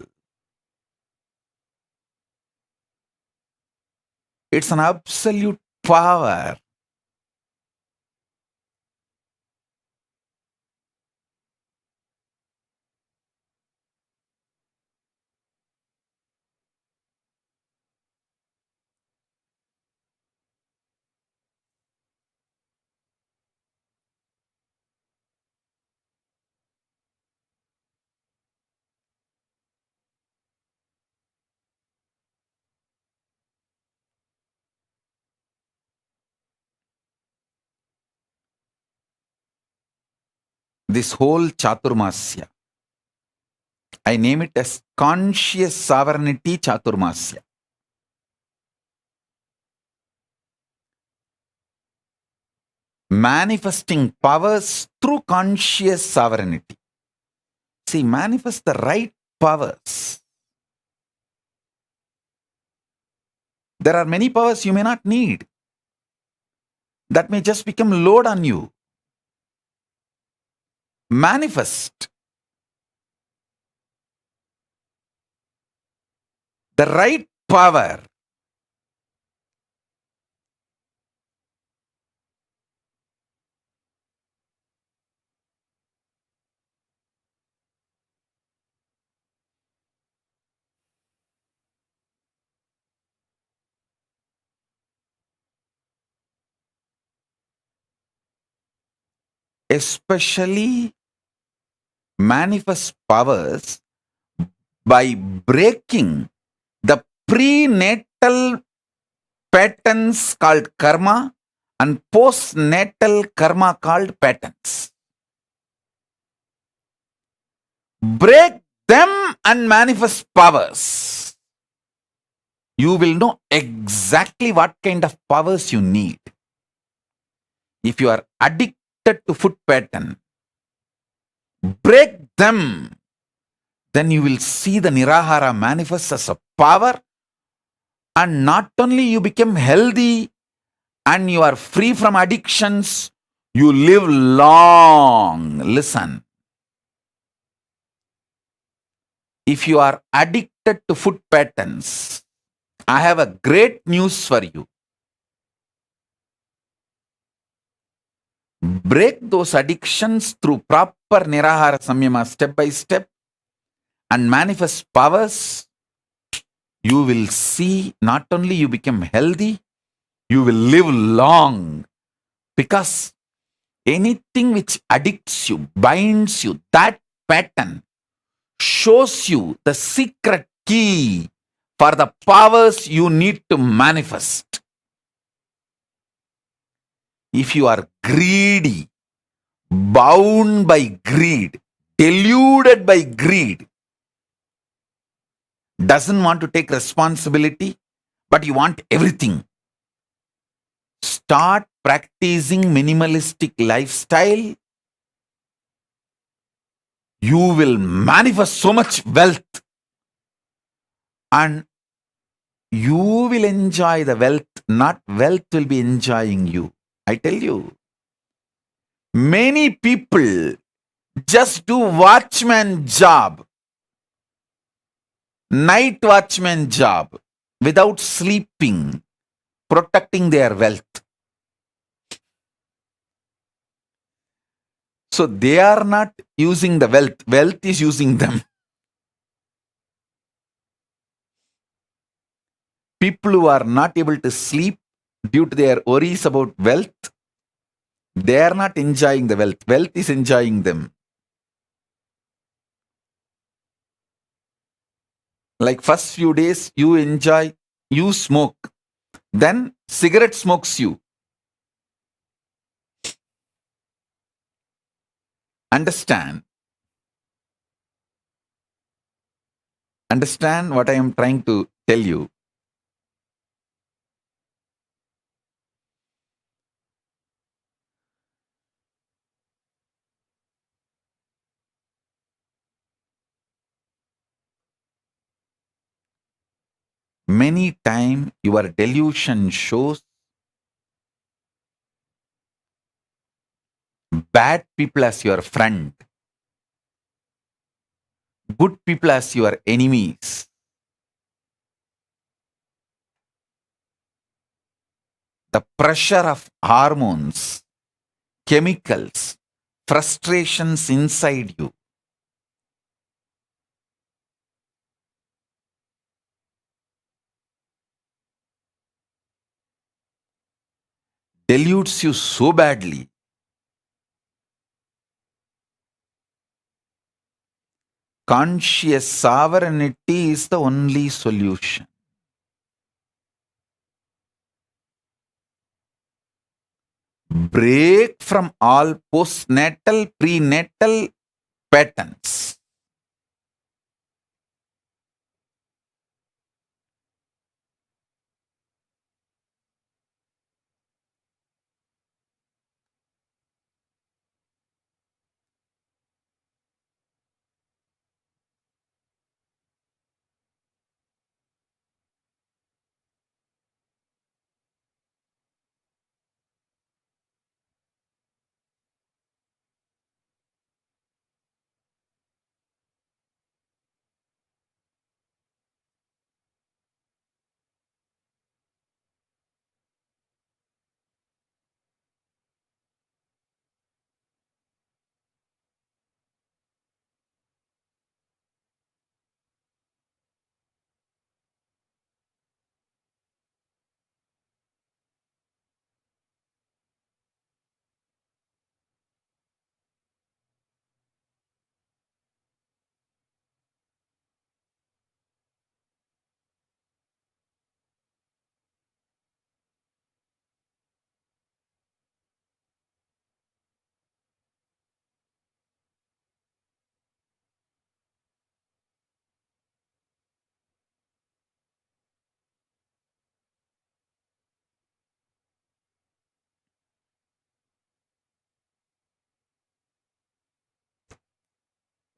It's an absolute power. This whole Chaturmasya, I name it as conscious sovereignty Chaturmasya. Manifesting powers through conscious sovereignty. See, manifest the right powers. There are many powers you may not need. That may just become load on you. Manifest the right power. Especially manifest powers by breaking the prenatal patterns called karma and postnatal karma called patterns. Break them and manifest powers. You will know exactly what kind of powers you need. If you are addicted to food pattern, break them. Then you will see the Nirahara manifest as a power And not only you become healthy and you are free from addictions, you live long. Listen. If you are addicted to food patterns, I have a great news for you. Break those addictions through proper Nirahara Samyama step by step and manifest powers. You will see not only you become healthy, you will live long. Because anything which addicts you, binds you, that pattern shows you the secret key for the powers you need to manifest. If you are greedy, bound by greed, deluded by greed, doesn't want to take responsibility, but you want everything, start practicing minimalistic lifestyle. You will manifest so much wealth and you will enjoy the wealth, not wealth will be enjoying you. I tell you, many people just do watchman job, night watchman job, without sleeping, protecting their wealth. So they are not using the wealth, wealth is using them. People who are not able to sleep due to their worries about wealth, they are not enjoying the wealth, wealth is enjoying them. Like first few days you enjoy, you smoke, then cigarette smokes you. Understand what I am trying to tell you. Many times your delusion shows bad people as your friend, good people as your enemies. The pressure of hormones, chemicals, frustrations inside you. Deludes you so badly. Conscious sovereignty is the only solution. Break from all postnatal, prenatal patterns.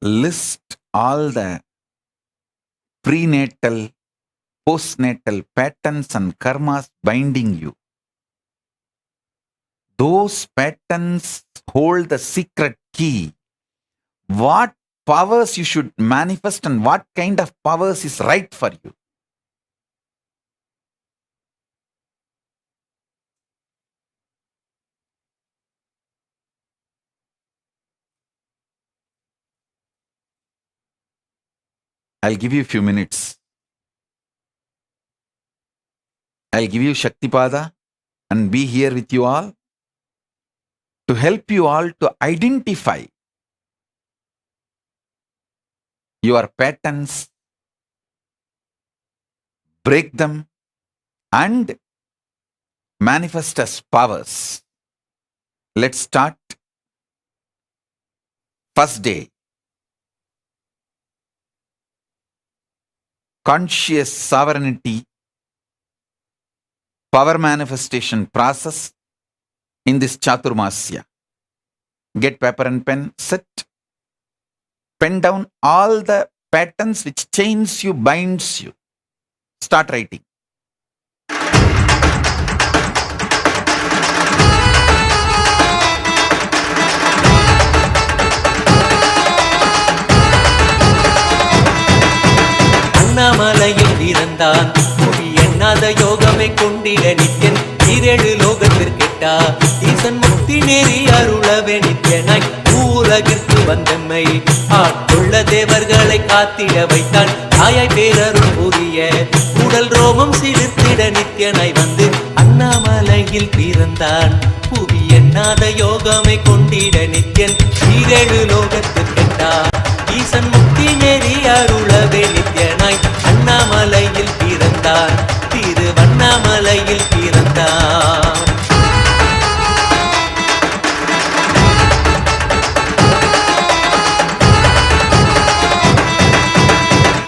List all the prenatal postnatal patterns and karmas binding you. Those patterns hold the secret key. What powers you should manifest and what kind of powers is right for you. I'll give you a few minutes. I'll give you Shaktipada and be here with you all to help you all to identify your patterns, break them, and manifest as powers. Let's start. First day. Conscious sovereignty, power manifestation process in this Chaturmasya. Get paper and pen, sit. Pen down all the patterns which chains you, binds you. Start writing. அண்ணாமலையில் பிறந்தான் புவி எண்ணாத யோகமை கொண்டிட நித்யன் ஈரேழு லோகத்திற்கெட்டா ஈசன் முக்தி நெறி அருளவே நித்யனாய் ஊரகிற்கு வந்தம்மை ஆட்கொள்ள தேவர்களை காத்திட வைத்தான் தாயாய் பேரருள் புரிய உடல் ரோமம் சிலிர்த்திட நித்யனாய் வந்து அண்ணாமலையில் பிறந்தான் புவி எண்ணாத யோகமை கொண்டிட நித்யன் ஈரேழு லோகத்திற்கெட்டா ஈசன் முக்தி நெறி அருளவே நித்யனாய் அண்ணாமலையில் பிறந்தான் திருவண்ணாமலையில் பிறந்தான்.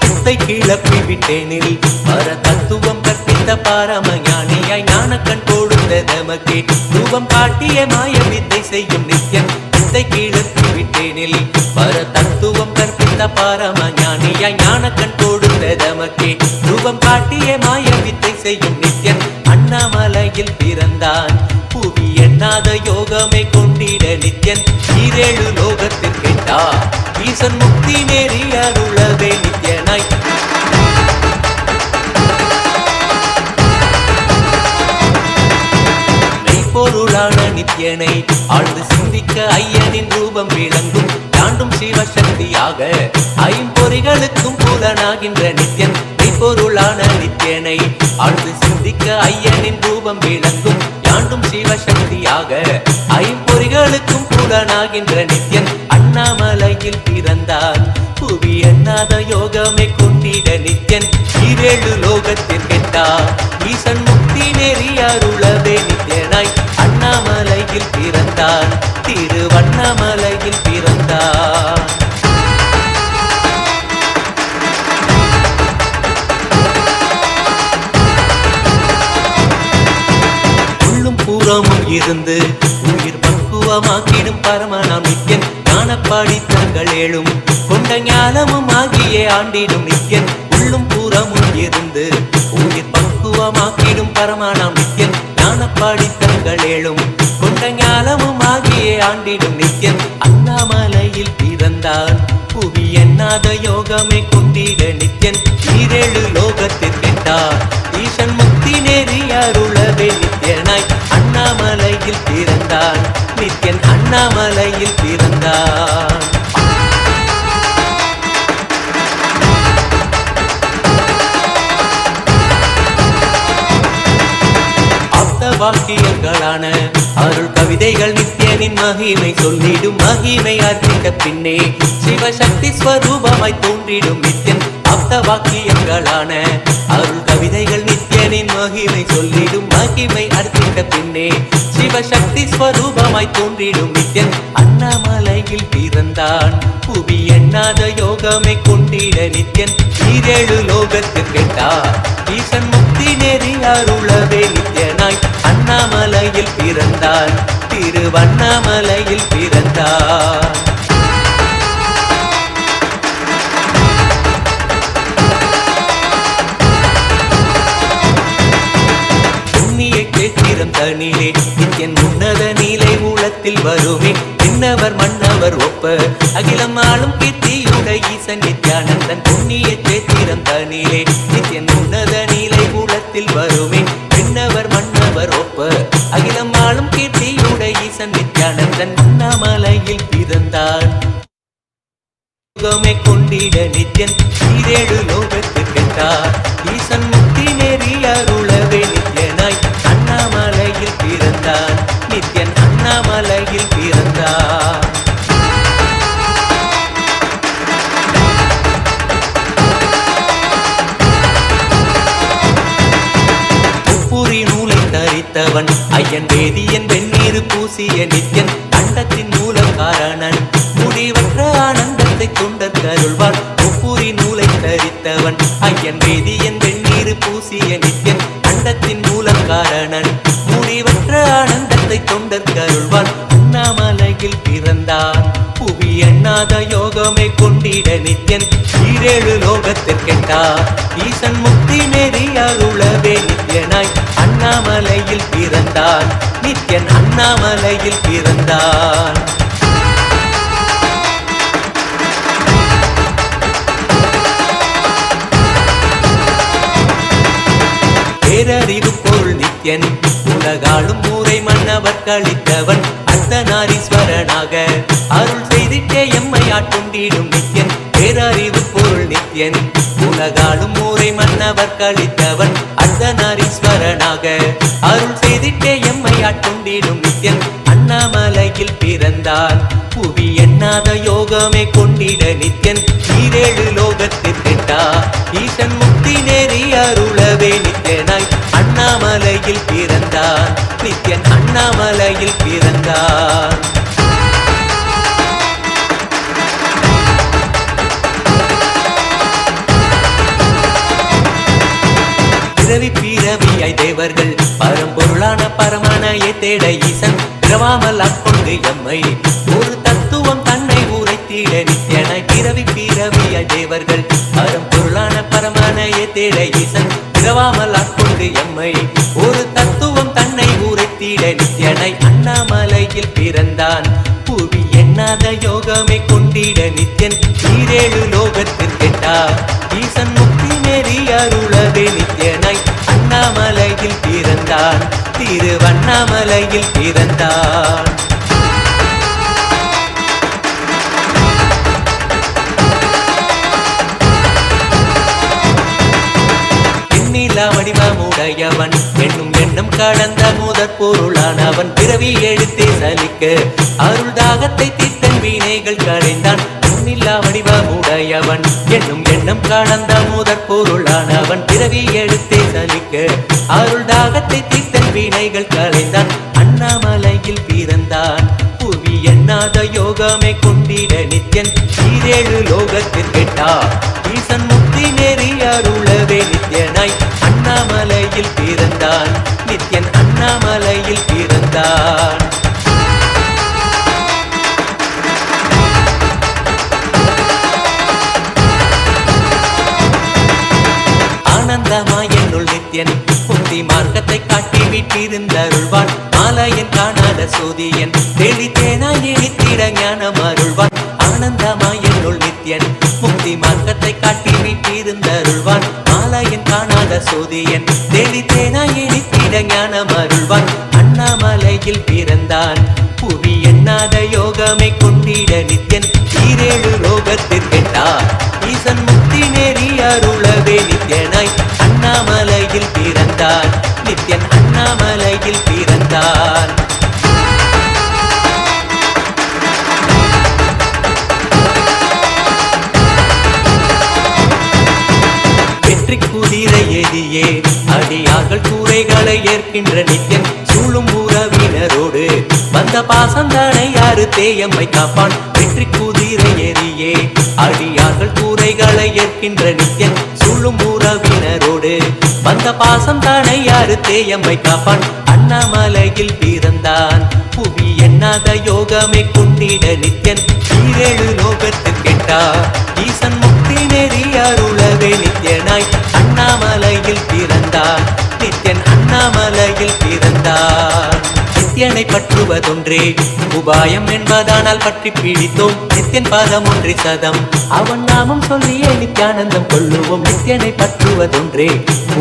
முத்தை கிளப்பி விட்டேனில் பர தத்துவம் கற்பித்த பாரம ஞானியாய் ஞானக்கண் கொடுத்த தமக்கே ரூபம் காட்டிய மாய வித்தை செய்யும் நித்யன் முத்தை கிளப்பி விட்டேனில் பர தத்துவம் கற்பித்த பாரம ஞானியாய் ஞானக்கண் கொடுத்த தமக்கே ரூபம் காட்டிய மாய வித்தை செய்யும் நித்யன் அண்ணாமலையில் பிறந்தான் புவி எண்ணாத யோகமை கொண்டிட நித்யன் ஈரேழு லோகத்திற்கெட்டா ஈசன் முக்தி நெறி அருளவே நித்யனாய் மெய்ப்பொருளான நித்யனை ஆழ்ந்து சிந்திக்க ஐயனின் ரூபம் விளங்கும் தாண்டும் சிவசக்தியாக ஐம்பொறிகளுக்கும் புலனாகின்ற நித்யன் மெய்ப்பொருளான நித்யனை ஆழ்ந்து சிந்திக்க ஐயனின் ரூபம் விளங்கும் யாண்டும் சிவசக்தியாக ஐம்பொறிகளுக்கும் புலனாகின்ற நித்யன் அண்ணாமலையில் பிறந்தான் புவி எண்ணாத யோகமை கொண்டிட நித்யன் ஈரேழு லோகத்திற்கெட்டா ஈசன் முக்தி நெறி அருளவே நித்யனாய் அண்ணாமலையில் பிறந்தான் திருவண்ணாமலையில் பிறந்தான். உள்ளும் புறமும் இருந்து உயிர் பக்குவமாக்கிடும் பரமனாம் நித்யன் ஞானப்பாடி தங்கள் ஏழும் கொண்ட ஞானமும் ஆகியே ஆண்டிடும் நித்யன் உள்ளும் புறமும் இருந்து உயிர் பக்குவமாக்கிடும் பரமனாம் நித்யன் ஞானப்பாடி தங்கள் ஏழும் கொண்ட ஞானமும் ஆகியே ஆண்டிடும் நித்யன் அண்ணாமலையில் பிறந்தான் புவி எண்ணாத யோகமை கொண்டிட நித்யன் ஈரேழு லோகத்திற்கெட்டா ஈசன் முக்தி நெறி அருளவே நித்யனாய் அண்ணாமலையில் பிறந்தான் நித்யன் அண்ணாமலையில் பிறந்தான். வாக்கியங்களான அருள் கவிதைகள் நித்யனின் மகிமை சொல்லிடும் மகிமை அர்ப்பித்த பின்னே சிவசக்தி ஸ்வரூபமாய் தோன்றிடும் நித்யன் ஆப்த வாக்கியங்களான அருள் கவிதைகள் நித்யனின் மகிமை சொல்லிடும் மகிமை அர்ப்பித்த பின்னே சிவசக்தி ஸ்வரூபமாய் தோன்றிடும் நித்யன் அண்ணாமலையில் பிறந்தான் புவி எண்ணாத யோகமை கொண்டிட நித்யன் ஈரேழு லோகத்திற்கெட்டா ஈசன் முக்தி நெறி அருளவே நித்யனாய் அண்ணாமலையில் பிறந்தான் திருவண்ணாமலையில் பிறந்தான். தனிலே நித்யன் உன்னத நீலை ஊழத்தில் வருமே விண்ணவர் மன்னவர் ஒப்ப அகிலம் ஆளும் கீர்த்தியுட ஈசன் நித்யானந்தன் புண்ணிய சேத்திரம் தனிலே நித்யன் உன்னத நீலை ஊழத்தில் வருமே விண்ணவர் மன்னவர் ஒப்ப அகிலம் ஆளும் கீர்த்தியுட ஈசன் நித்யானந்தன் அண்ணாமலையில் பிறந்தான் கொண்டிட நித்யன் ஈரேழு லோகத்து கெட்டார் ஈசன் முக்தி நெறி அருளவே நித்யனாய் அண்ணாமலையில் பிறந்தான் நித்யன் அண்ணாமலையில் பிறந்தான் முப்புரி நூலை தரித்தவன் ஐயன் வேதியன் வெந்நீர் பூசிய நித்யன் அண்டத்தின் மூல காரணன் முடிவற்ற ஆனந்தத்தை தொண்டற்கு அருள்வான் முப்புரி நூலை தரித்தவன் ஐயன் வேதியன் வெந்நீர் பூசிய நித்யன் அண்டத்தின் மூல காரணன் முடிவற்ற ஆனந்தத்தை தொண்டற்கு அருள்வான் அண்ணாமலையில் பிறந்தான் புவி எண்ணாத யோகமே கொண்டிட நித்யன் ஈரேழு லோகத்திற்கெட்டார் ஈசன் முக்தி நெறி அருளவே நித்யனாய் அண்ணாமலையில் பிறந்தான் நித்யன் அண்ணாமலையில் பிறந்தான் பேரறிவு பொருள் நித்யன் உலகாளும் ஊரை மன்னவர் கழித்தவன் அர்த்தநாரீஸ்வரனாக அருள் செய்திட்டே எம்மை ஆட்கொண்டிடும் நித்யன் பேரறிவு பொருள் நித்யன் உலகாளும் ஊரை மன்னவர் கழித்தவன் அர்த்தநாரீஸ்வரனாக அருள் செய்திட்டே எம்மை ஆட்கொண்டிடும் நித்யன் அண்ணாமலையில் பிறந்தான் புவி எண்ணாத யோகமே கொண்டிட நித்யன் ஈரேழு லோகத்திற்கெட்டார் ஈசன் முக்தி நெறி அருளவே நித்யனாய் அண்ணாமலையில் பிறந்தான் நித்யன் அண்ணாமலையில் பிறந்தான் பிறவி பிறவியாய் தேவர்கள் பரம்பொருளான பரமனையை தேட ஈசன் பிறவாமல் ஆட்கொண்டு எம்மை ஒரு தத்துவம் தன்னை உரைத்திட நித்யனாய் பிறவி பிறவியாய் தேவர்கள் பரம்பொருளான பரமனையை தேட ஈசன் பிறவாமல் ஆட்கொண்டு எம்மை ஒரு தத்துவம் தன்னை உரைத்திட நித்யனாய் அண்ணாமலையில் பிறந்தான் புவி எண்ணாத யோகமே கொண்டிட நித்யன் ஈரேழு லோகத்திற்கெட்டார் ஈசன் முக்தி நெறி அருளவே நித்யனாய் அண்ணாமலையில் பிறந்தான் திருவண்ணாமலையில் பிறந்தான் எண்ணிலா வடிவமுடையவன் என்னும் எண்ணம் கடந்த முதற் பொருளானவன் பிறவி எழுத்தே சலிக்க அருள் தாகத்தை தீர்த்தன் வீணைகள் களைந்தான் எண்ணிலா வடிவமுடையவன் என்னும் எண்ணம் கடந்த முதற் பொருளானவன் பிறவி எழுத்தே சலிக்க அருள் தாகத்தை தீர்த்தன் வீணைகள் களைந்தான் அண்ணாமலையில் பிறந்தான் புவி எண்ணாத யோகமே கொண்டிட நித்யன் ஈரேழு லோகத்திற்கெட்டார் ஈசன் முக்தி நெறி அருளவே நித்யனாய் அண்ணாமலையில் பிறந்தான் நித்யன் அண்ணாமலையில் பிறந்தான் ஆனந்தமாய் என்னுள் நித்யன் புத்தி மார்க்கத்தை காட்டி விட்டிருந்தருள்வான் மாலையன் காணாத சோதியன் தெளித்தேனாய் நினைத்திட ஞானம் அருள்வான் ஆனந்தமாய் என்னுள் நித்யன் முக்தி மார்க்கத்தை காட்டி விட்டிருந்தருள்வான் மாலையன் காணாத சோதியன் தெளித்தேனாய் நினைத்திட ஞானம் அருள்வான் அண்ணாமலையில் பிறந்தான் புவி எண்ணாத யோகமே கொண்டிட நித்யன் ஈரேழு லோகத்திற்கெட்டார் ஈசன் முக்தி நெறி அருளவே நித்யனாய் அண்ணாமலையில் பிறந்தான் நித்யன் அண்ணாமலையில் பிறந்தான் வெற்றி குதிரை எதியே அடியார்கள் கூரைகளை ஏற்கின்ற நித்யன் சூழும் உறவினரோடு வந்த பாசந்தானை யாரு தேயம்மை காப்பான் வெற்றி குதிரை எரியே அடியார்கள் கூரைகளை ஏற்கின்ற நித்யன் சூழும் உறவினரோடு வந்த பாசம் தானை யாரு தேயம்மை காப்பான் அண்ணாமலையில் பிறந்தான் புவி எண்ணாத யோகமே கொண்டிட நித்யன் ஈரேழு லோகத்திற்கெட்டார் ஈசன் முக்தி நெறி அருளவே நித்யனாய் அண்ணாமலையில் பிறந்தான் நித்யன் அண்ணாமலையில் பிறந்தான் பற்றுவதொன்றே உபாயம் என்பதானால் பற்றி பிடித்தோம் நித்தியன் பாதம் ஒன்றி சதம் அவன் நாமம் சொல்லியே நித்யானந்தம் கொள்ளுவோம் நித்தியனை பற்றுவதொன்றே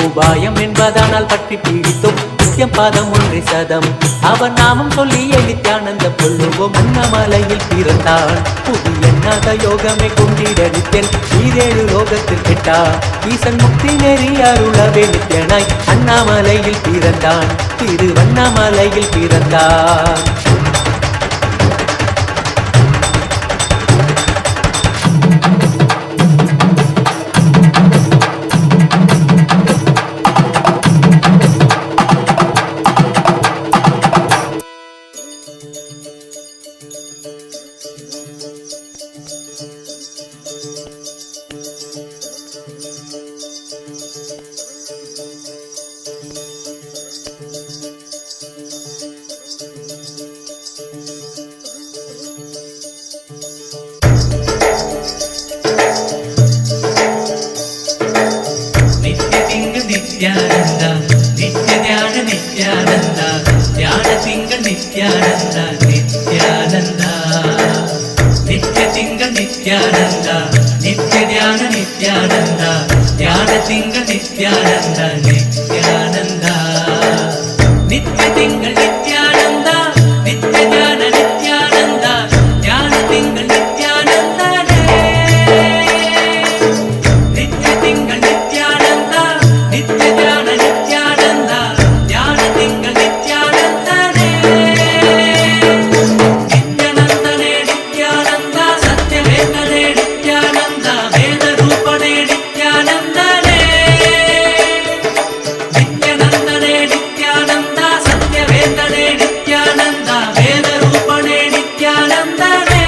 உபாயம் என்பதானால் பற்றி பிடித்தோம் நித்தியம் பாதம் ஒன்றி சதம் அவன் நாமம் சொல்லியே நித்யானந்தம் கொள்ளுவோம் அண்ணாமலையில் பிறந்தான் புது எண்ணாத யோகமே கொண்டிட நித்தியன் ஈரேழு லோகத்தில் கெட்டார் ஈசன் முக்தி நெறி அருளவே நித்தியனாய் அண்ணாமலையில் பிறந்தான் திருவண்ணாமலையில் பிறந்தான் நித்யானந்தா நித்ய தியான நித்யானந்தா தியான திங்கள் நித்யானந்தா நித்யானந்தா நித்ய திங்கள் நித்யானந்தா நித்ய தியான நித்யானந்தா தியான திங்கள் நித்யானந்தா நித்யானந்தா நித்ய திங்கள் நித்யானந்தா நித்ய தியான நித்யானந்தா தியான திங்கள் நித்யானந்தா நித்ய திங்கள் நித்யானந்தா நித்ய தியான நித்யானந்தா தியான திங்கள் நித்யானந்தனே நித்யானந்தனே நித்யானந்தா சத்யவேதனே நித்யானந்தா வேத ரூபனே நித்யானந்தனே நித்யானந்தனே நித்யானந்தா சத்யவேதனே நித்யானந்தா வேத ரூபனே நித்யானந்தனே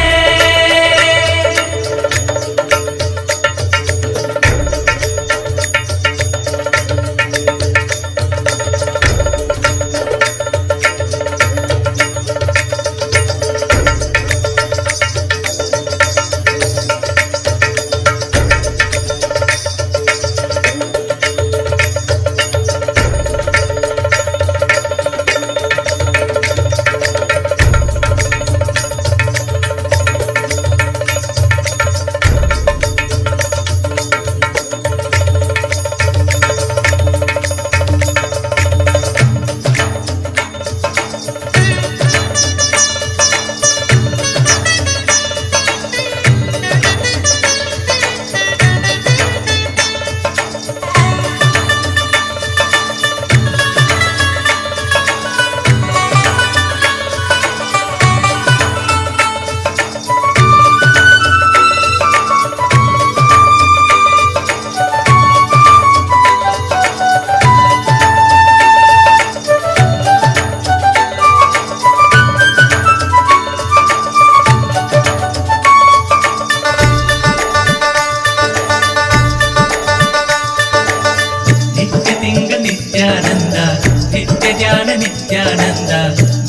நித்யானந்தா நித்ய தியான நித்யானந்தா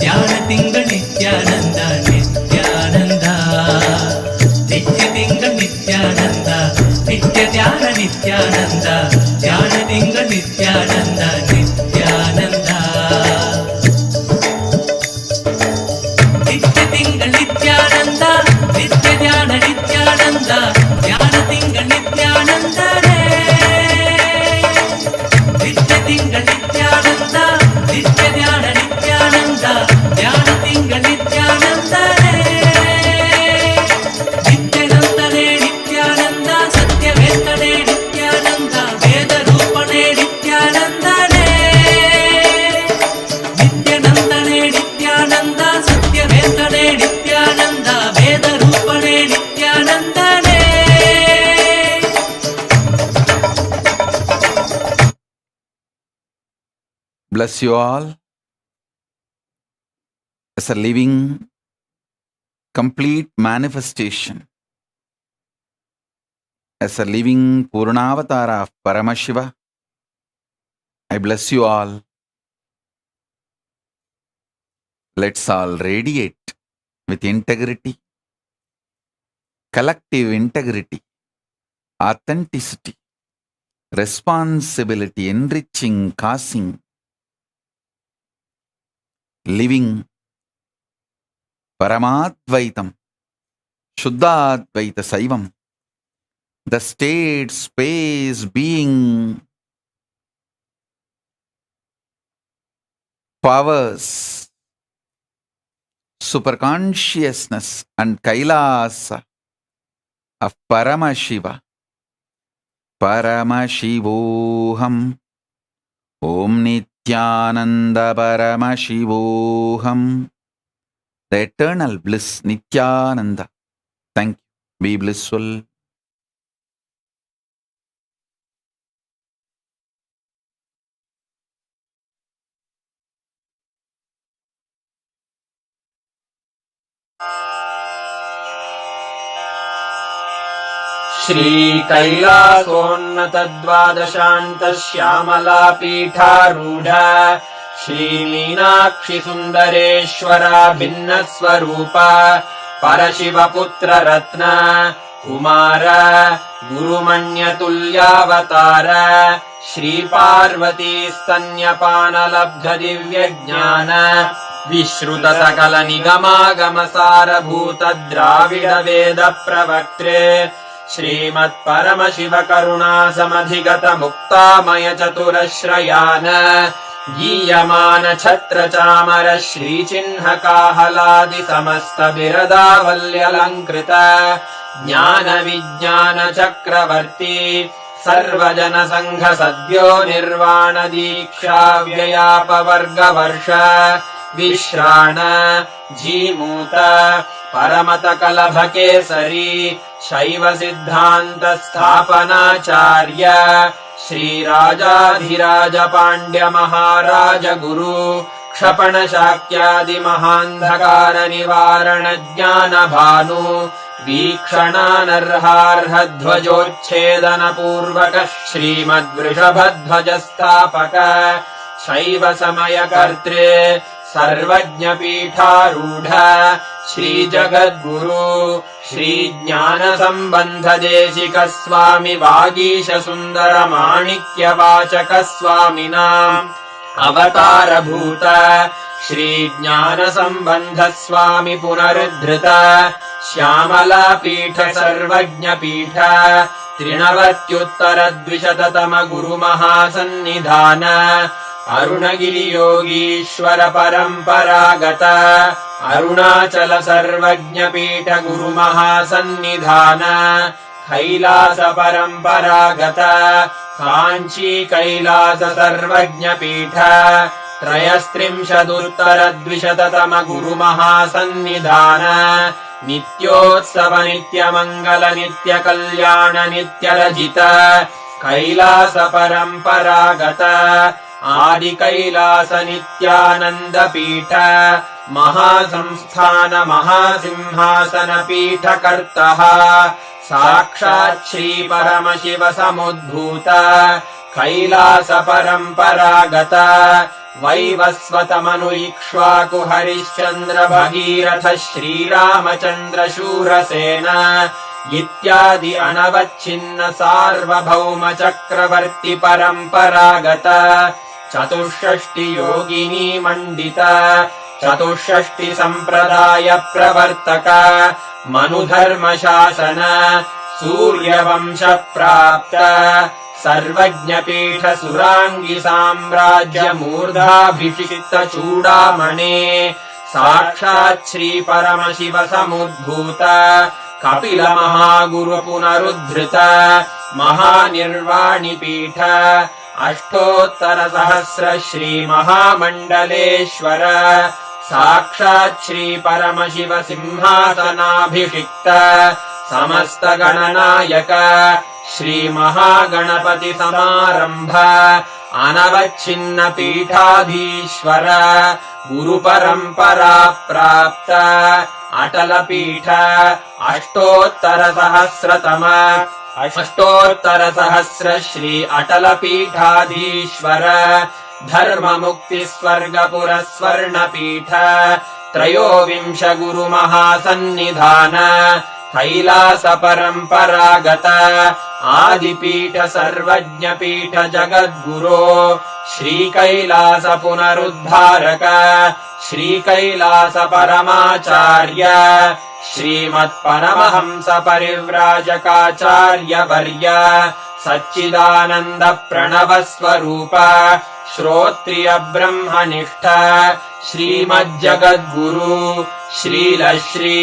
தியான திங்கள் நித்யானந்தா நித்யானந்தா நித்ய திங்கள் நித்யானந்தா நித்ய தியான நித்யானந்தா தியான திங்கள் நித்யானந்தா நித்யானந்தா நித்ய திங்கள் நித்யானந்தா நித்ய தியான நித்யானந்தா தியான திங்கள் நித்யானந்தனே நித்ய திங்கள் நித்யானந்தா நித்ய தியான நித்யானந்தா தியான திங்கள் நித்யானந்தனே நித்யானந்தனே நித்யானந்தா சத்யவேதனே நித்யானந்தா வேத ரூபனே நித்யானந்தனே நித்யானந்தனே நித்யானந்தா சத்யவேதனே நித்யானந்தா வேத ரூபனே நித்யானந்தனே Bless you all as a living, complete manifestation, as a living Purnavatara of Paramashiva. I bless you all. Let's all radiate with integrity, collective integrity, authenticity, responsibility, enriching, causing, living Paramadvaitam, Shuddhadvaita Saivam, the state, space, being, powers, superconsciousness and Kailasa of Paramashiva. Paramashivoham, Om Nithyananda Paramashivoham, the eternal bliss, Nithyananda. Thank you. Be blissful. श्रीकैलासोन्नतद्वादशान्तश्यामलापीठारूढ श्रीमीनाक्षिसुन्दरेश्वरा भिन्नस्वरूप परशिवपुत्ररत्न Kumar गुरुमण्यतुल्यावतार श्रीपार्वतीस्तन्यपानलब्धदिव्यज्ञान विश्रुतसकलनिगमागमसारभूतद्राविडवेदप्रवक्त्रे श्रीमत्परमशिवकरुणासमधिगतमुक्तामयचतुरश्रयान् गीयमान छत्रचामर श्रीचिह्नकाहलादि समस्तबिरदावल्यलङ्कृत ज्ञानविज्ञानचक्रवर्ती सर्वजनसङ्घ सद्यो निर्वाणदीक्षाव्ययापवर्गवर्ष विश्राण जीमूत परमतकलभकेसरी शैव सिद्धान्तस्थापनाचार्य श्रीराजाधिराज पाण्ड्य महाराज गुरु क्षपणशाक्यादिमहान्धकार निवारण ज्ञानभानु वीक्षणानर्हार्हध्वजोच्छेदन पूर्वक श्रीमद्वृषभध्वजस्थापक शैव समयकर्त्रे सर्वज्ञपीठारूढ श्रीजगद्गुरु श्रीज्ञानसम्बन्धदेशिक स्वामि वागीश सुन्दर माणिक्यवाचक स्वामिनाम् अवतारभूत श्रीज्ञानसम्बन्ध स्वामि पुनरुद्धृत श्यामलापीठ सर्वज्ञपीठ त्रिनवत्युत्तरद्विशततम गुरुमहासन्निधान अरुणगिरियोगीश्वर परम्परागत अरुणाचल सर्वज्ञपीठ गुरुमहासन्निधान कैलास परम्परागत काञ्ची कैलास सर्वज्ञपीठ त्रयस्त्रिंशदुत्तरद्विशततम गुरुमहासन्निधान नित्योत्सव नित्यमङ्गल नित्यकल्याण नित्यरजित कैलास परम्परागत आदिकैलास नित्यानन्दपीठ महासंस्थान महासिंहासन पीठकर्तः साक्षात् श्रीपरमशिव समुद्भूत कैलास परम्परागत वैवस्वतमनु इक्ष्वाकु हरिश्चन्द्र भगीरथ श्रीरामचन्द्र शूरसेन इत्यादि अनवच्छिन्न सार्वभौम चक्रवर्ति परम्परागत चतुष्षष्टि योगिनी मण्डित चतुष्षष्टि सम्प्रदाय प्रवर्तक मनुधर्म शासन सूर्यवंश प्राप्त सर्वज्ञपीठ सुराङ्गी साम्राज्य मूर्धाभिषिक्त चूडामणे साक्षात् श्री परमशिव समुद्भूत कपिल महागुरु पुनरुद्धृत महानिर्वाणिपीठ अष्टोत्तर सहस्र श्री महामण्डलेश्वर साक्षात् श्री परमशिव सिंहासनाभिषिक्त समस्त गणनायक श्री महागणपति समारंभ अनवच्छिन्न पीठाधीश्वर गुरु परंपरा प्राप्त अटल पीठ अष्टोत्तर सहस्र श्री अटल पीठाधीश्वर धर्म मुक्ति स्वर्गपुर स्वर्ण पीठ त्रयोविंश गुरु महासन्निधान कैलास परम्परागत आदिपीठ सर्वज्ञपीठ जगद्गुरो श्रीकैलास पुनरुद्धारक श्रीकैलास परमाचार्य श्रीमत्परमहंस परिव्राजकाचार्य वर्य सच्चिदानन्द प्रणव स्वरूप श्रोत्रिय ब्रह्मनिष्ठ श्रीमज्जगद्गुरु श्रीलश्री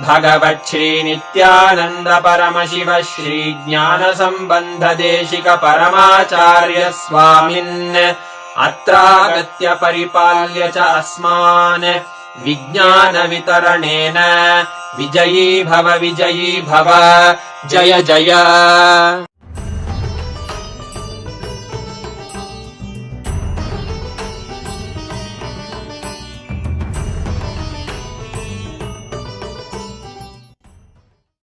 भगवत् श्री नित्यानंद परमशिव श्री ज्ञान संबंध देशिक परमाचार्य स्वामिन् अत्रागत्य परिपाल्य च अस्मान् विज्ञान वितरणेन विजयी भव जय जय।